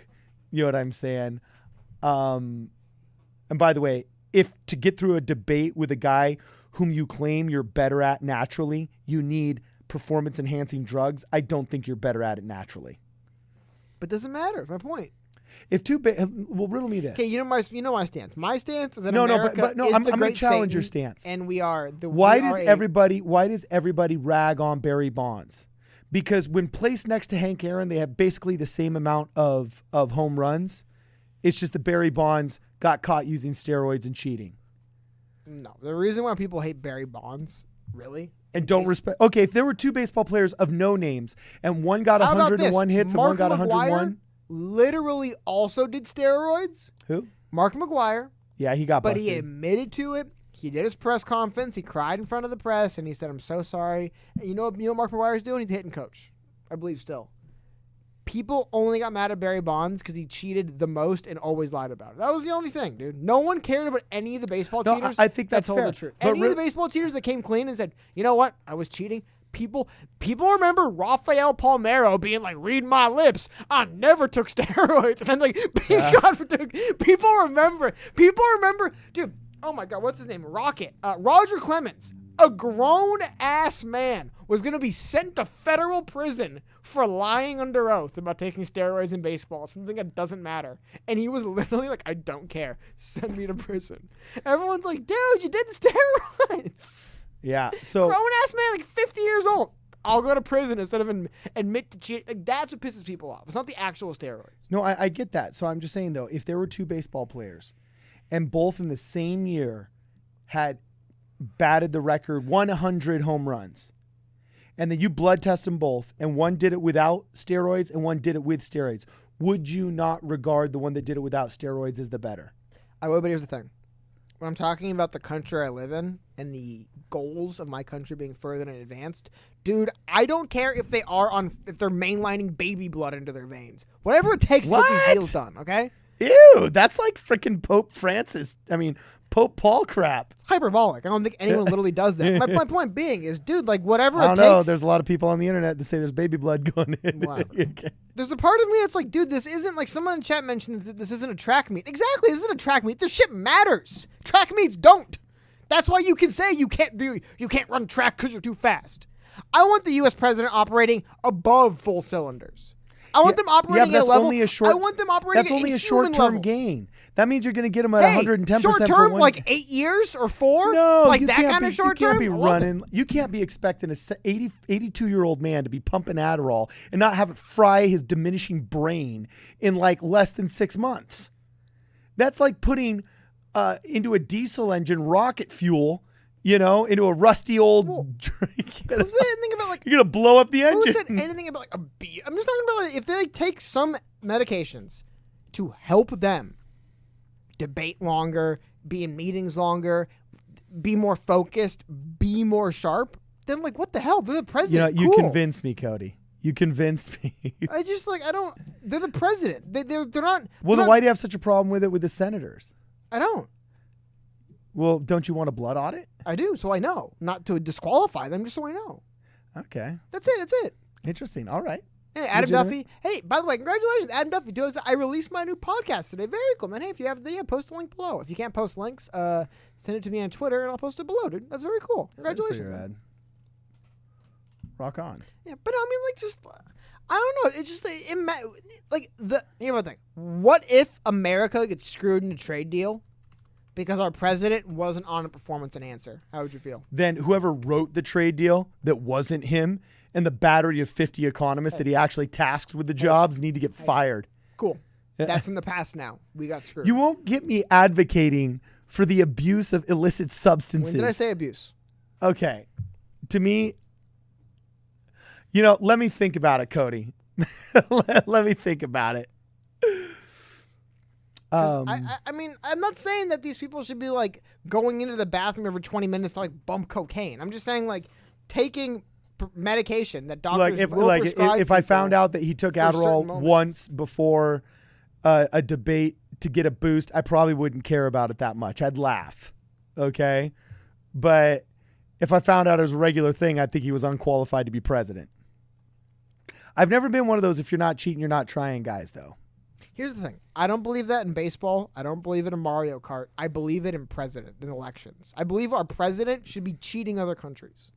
You know what I'm saying? And by the way, if to get through a debate with a guy whom you claim you're better at naturally, you need performance-enhancing drugs, I don't think you're better at it naturally. But it doesn't matter. My point. If well, riddle me this. Okay, you know my stance. My stance is that No, America but no, is I'm the gonna great challenge your Satan, stance. and we are the. Why we does are everybody rag on Barry Bonds? Because when placed next to Hank Aaron, they have basically the same amount of home runs. It's just that Barry Bonds got caught using steroids and cheating. No, the reason why people hate Barry Bonds, really, And don't respect. Okay, if there were two baseball players of no names and one got How about 101 this? hits and Mark one got McGwire 101. literally also did steroids. Who? Mark McGwire, Yeah, he got but busted. he admitted to it. He did his press conference. He cried in front of the press, and he said, "I'm so sorry." And you know what Mark McGwire's doing? He's hitting coach, I believe still. People only got mad at Barry Bonds because he cheated the most and always lied about it. That was the only thing, dude. No one cared about any of the baseball No, cheaters. I think that that's told fair. the truth. But Any of the baseball cheaters that came clean and said, "You know what? I was cheating." People remember Rafael Palmeiro being like, "Read my lips. I never took steroids." And then like people remember. People remember, dude. Oh my God, what's his name? Rocket. Roger Clemens, a grown ass man, was gonna be sent to federal prison for lying under oath about taking steroids in baseball, something that doesn't matter. And he was literally like, "I don't care. Send me to prison." Everyone's like, "Dude, you did the steroids." Yeah, so Grown ass man, like 50 years old. I'll go to prison instead of admit to cheat. Like, that's what pisses people off. It's not the actual steroids. no, I get that. So I'm just saying though, if there were two baseball players and both in the same year had batted the record 100 home runs, and then you blood test them both, and one did it without steroids and one did it with steroids, would you not regard the one that did it without steroids as the better? I would, but here's the thing. When I'm talking about the country I live in and the goals of my country being further and advanced, dude, I don't care if they're mainlining baby blood into their veins. Whatever it takes to get What? these deals done, okay? Ew, that's like freaking Pope Paul crap. Hyperbolic. I don't think anyone literally does that. My point being is, dude, like whatever I it don't takes. know. There's a lot of people on the internet that say there's baby blood going in. Whatever. Okay. There's a part of me that's like, dude, this isn't like someone in chat mentioned that this isn't a track meet. Exactly, this isn't a track meet. This shit matters. Track meets don't. That's why you can say you can't run track because you're too fast. I want the U.S. president operating above full cylinders. I want them operating at a level. I want them operating That's at only a a short-term level. gain. That means you're going to get them at 110% short for term, one. like 8 years or 4. No, like you that can't kind be, of short you can't term. be running. You can't be expecting a 82-year-old man to be pumping Adderall and not have it fry his diminishing brain in like less than 6 months. That's like putting into a diesel engine rocket fuel, into a rusty old drink. Who said anything about like? You're gonna blow up the engine. Who said anything about like a beat? I'm just talking about like, if they take some medications to help them debate longer, be in meetings longer, be more focused, be more sharp, then like what the hell? They're the president. You Cool. convinced me, Cody. You convinced me. I just they're the president. They're not. Well, then they're not- why do you have such a problem with it with the senators? I don't. Well, don't you want a blood audit? I do, so I know. Not to disqualify them, just so I know. Okay. That's it. Interesting. All right. Hey, Adam Legitimate. Duffy. Hey, by the way, congratulations, Adam Duffy. I released my new podcast today. Very cool, man. Hey, if you have post a link below. If you can't post links, send it to me on Twitter, and I'll post it below, dude. That's very cool. Congratulations, That's pretty man. rad. Rock on. Yeah, but I mean, I don't know. It's just here's my thing. What if America gets screwed in a trade deal because our president wasn't on a performance enhancer? How would you feel? Then whoever wrote the trade deal that wasn't him and the battery of 50 economists that he actually tasked with the jobs need to get fired. Cool. That's in the past now. We got screwed. You won't get me advocating for the abuse of illicit substances. When did I say abuse? Okay. To me, let me think about it, Cody. let me think about it. I mean, I'm not saying that these people should be like going into the bathroom every 20 minutes to like bump cocaine. I'm just saying like taking medication that doctors will prescribe. If I found out that he took for certain Adderall moments. once before a debate to get a boost, I probably wouldn't care about it that much. I'd laugh. Okay. But if I found out it was a regular thing, I think he was unqualified to be president. I've never been one of those if you're not cheating, you're not trying guys, though. Here's the thing. I don't believe that in baseball. I don't believe it in Mario Kart. I believe it in in elections. I believe our president should be cheating other countries.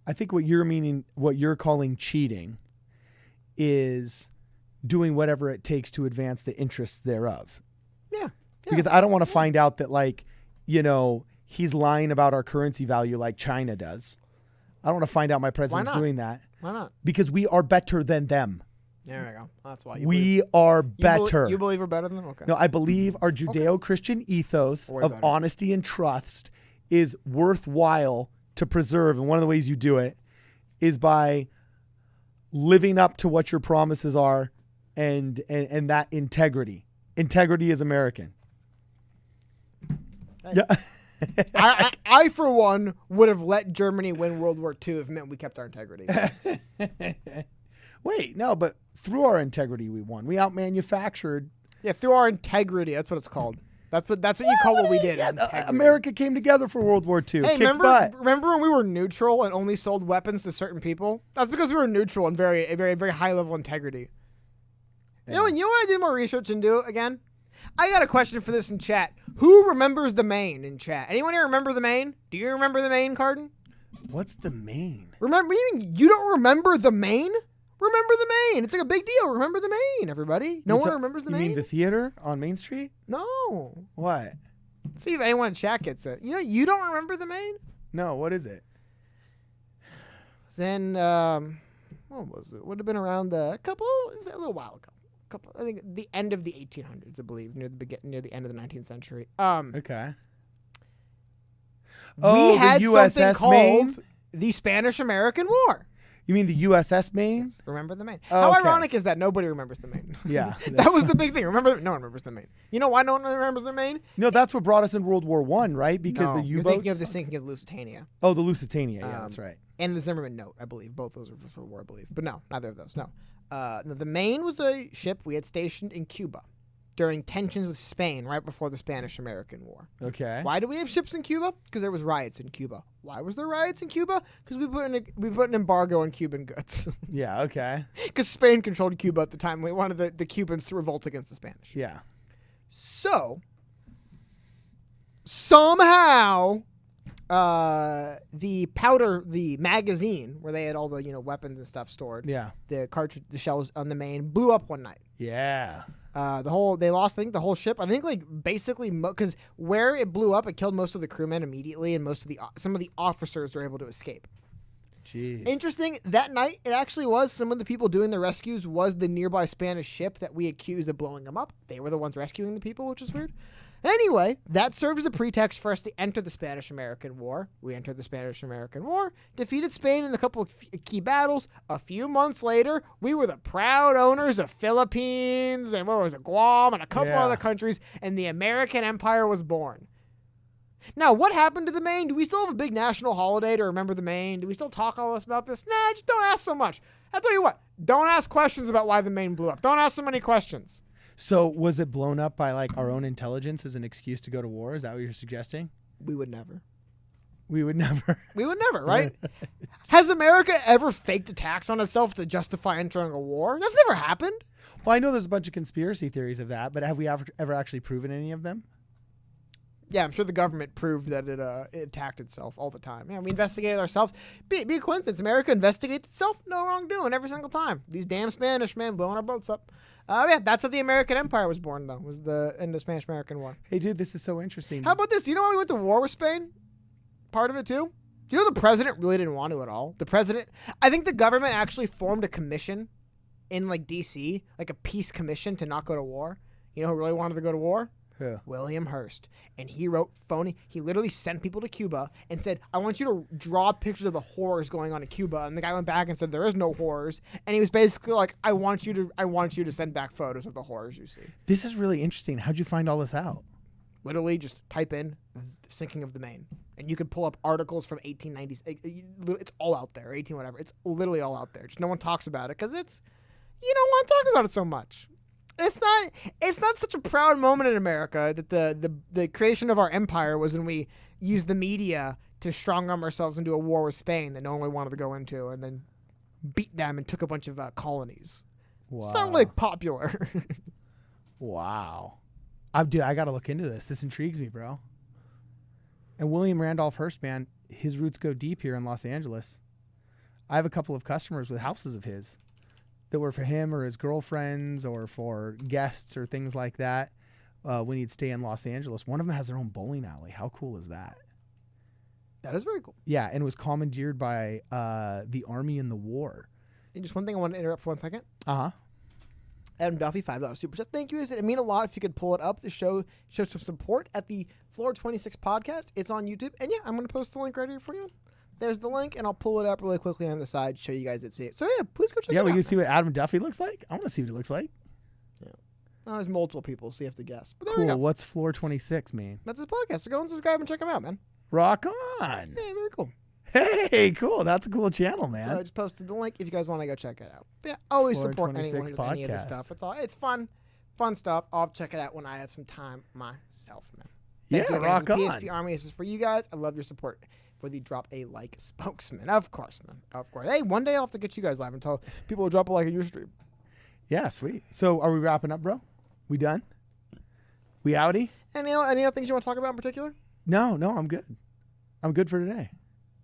I think what you're calling cheating is doing whatever it takes to advance the interests thereof. Yeah. Because I don't want to find out that he's lying about our currency value like China does. I don't want to find out my president's doing that. Why not? Because we are better than them. There we go. That's why. We are better. You believe we're better than them? Okay. No, I believe our Judeo-Christian ethos We're of better. honesty and trust is worthwhile to preserve. And one of the ways you do it is by living up to what your promises are and that integrity. Integrity is American. Hey. Yeah. I, for one, would have let Germany win World War II if it meant we kept our integrity. Wait, no, but through our integrity we won. We outmanufactured. Yeah, through our integrity. That's what it's called. That's what you call what we did. Yeah, integrity. America came together for World War II. Hey, Kicked butt. remember when we were neutral and only sold weapons to certain people? That's because we were neutral and very high level integrity. Yeah. You know what I do more research and do again? I got a question for this in chat. Who remembers the Maine in chat? Anyone here remember the Maine? Do you remember the Maine, Carden? What's the Maine? Remember? You don't remember the Maine? Remember the Maine. It's like a big deal. Remember the Maine, everybody. No one remembers the You Maine? mean the theater on Main Street? No. What? See if anyone in chat gets it. You don't remember the Maine? No, what is it? Then, what was it? Would have been around a little while ago. I think the end of the 1800s, I believe, near the end of the 19th century. Okay. We had the something USS called Maine? the Spanish-American War. You mean the USS Maine? Remember the Maine? Oh, How okay. ironic is that nobody remembers the Maine? Yeah. That was the big thing. No one remembers the Maine. You know why no one remembers the Maine? No, that's what brought us in World War I, right? Because the You're U-boats. thinking of the sinking of Lusitania. Oh, the Lusitania. Yeah, that's right. And the Zimmerman Note, I believe. Both those were for war, I believe. But no, neither of those. No. The Maine was a ship we had stationed in Cuba during tensions with Spain right before the Spanish-American War. Okay. Why do we have ships in Cuba? Because there was riots in Cuba. Why was there riots in Cuba? Because we put an embargo on Cuban goods. Yeah, okay. Because Spain controlled Cuba at the time. We wanted the Cubans to revolt against the Spanish. Yeah. So, somehow the magazine where they had all the weapons and stuff stored, Yeah. the shells on the Maine blew up one night. Yeah. They lost, I think, the whole ship. I think basically because where it blew up, it killed most of the crewmen immediately, and some of the officers were able to escape. Jeez. Interesting. That night, it actually was some of the people doing the rescues was the nearby Spanish ship that we accused of blowing them up. They were the ones rescuing the people, which is weird. Anyway, that served as a pretext for us to enter the Spanish-American War. We entered the Spanish-American War, defeated Spain in a couple of key battles. A few months later, we were the proud owners of Philippines and Guam and a couple other countries, and the American Empire was born. Now, what happened to the Maine? Do we still have a big national holiday to remember the Maine? Do we still talk all this about this? Nah, just don't ask so much. I'll tell you what, don't ask questions about why the Maine blew up. Don't ask so many questions. So was it blown up by our own intelligence as an excuse to go to war? Is that what you're suggesting? We would never. We would never. We would never, right? Has America ever faked attacks on itself to justify entering a war? That's never happened. Well, I know there's a bunch of conspiracy theories of that, but have we ever actually proven any of them? Yeah, I'm sure the government proved that it attacked itself all the time. Yeah, we investigated ourselves. Be a coincidence. America investigates itself. No wrongdoing every single time. These damn Spanish, man, blowing our boats up. Yeah, that's how the American Empire was born, though, was the end of the Spanish-American War. Hey, dude, this is so interesting. How about this? Do you know why we went to war with Spain? Part of it, too? Do you know the president really didn't want to at all? I think the government actually formed a commission in, D.C., a peace commission to not go to war. You know who really wanted to go to war? Yeah. William Hearst. And he wrote he literally sent people to Cuba and said, I want you to draw pictures of the horrors going on in Cuba. And the guy went back and said, there is no horrors. And he was basically like, I want you to send back photos of the horrors you see. This is really interesting. How'd you find all this out? Literally just type in sinking of the Maine. And you could pull up articles from 1890s. It's all out there, 18 whatever. It's literally all out there. Just no one talks about it because you don't want to talk about it so much. It's not such a proud moment in America that the creation of our empire was when we used the media to strong arm ourselves into a war with Spain that no one wanted to go into and then beat them and took a bunch of colonies. Wow. It's not really popular. Wow. Dude, I got to look into this. This intrigues me, bro. And William Randolph Hearst, man, his roots go deep here in Los Angeles. I have a couple of customers with houses of his that were for him or his girlfriends or for guests or things like that when he'd stay in Los Angeles. One of them has their own bowling alley. How cool is that? That is very cool. Yeah, and it was commandeered by the Army in the war. And just one thing I want to interrupt for 1 second. Uh-huh. Adam Duffy, $5 super chat. Thank you. It'd mean a lot if you could pull it up to show some support at the Floor 26 podcast. It's on YouTube. And yeah, I'm going to post the link right here for you. There's the link, and I'll pull it up really quickly on the side to show you guys that see it. So yeah, please go check it out. Yeah, we can see what Adam Duffy looks like. I want to see what he looks like. Yeah. There's multiple people, so you have to guess. But there we go. Cool. What's Floor 26 mean? That's his podcast. So go and subscribe and check him out, man. Rock on. Yeah, very cool. Hey, cool. That's a cool channel, man. So I just posted the link if you guys want to go check it out. But yeah, always Floor support 26 anyone who does any of this podcast. stuff. It's fun stuff. I'll check it out when I have some time myself, man. Yeah, Thank you again. rock The on. PSP Army, this is for you guys. I love your support for the Drop a Like spokesman. Of course, man. Of course. Hey, one day I'll have to get you guys live and tell people to drop a like in your stream. Yeah, sweet. So are we wrapping up, bro? We done? We outie? Any other things you want to talk about in particular? No, I'm good. I'm good for today.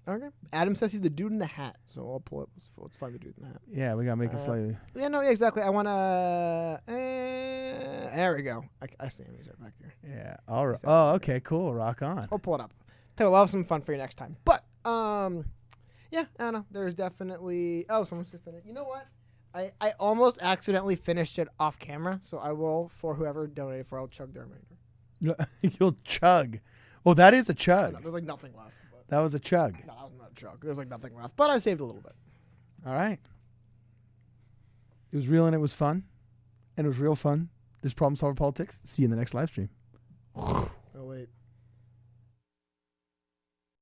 Okay. Adam says he's the dude in the hat, so I'll pull it. Let's find the dude in the hat. Yeah, we got to make it slightly. Yeah, no, exactly. I want to... there we go. I see him. He's right back here. Yeah. All right. Oh, okay, cool. Rock on. I'll pull it up. Tell you, we'll have some fun for you next time. But, yeah, I don't know. There's definitely... Oh, someone said finish. You know what? I almost accidentally finished it off camera, so I will, for whoever donated for, I'll chug their remainder. You'll chug. Well, that is a chug. No, there's nothing left. That was a chug. No, that was not a chug. There's nothing left, but I saved a little bit. All right. It was real and it was fun. And it was real fun. This is Problem Solver Politics. See you in the next live stream.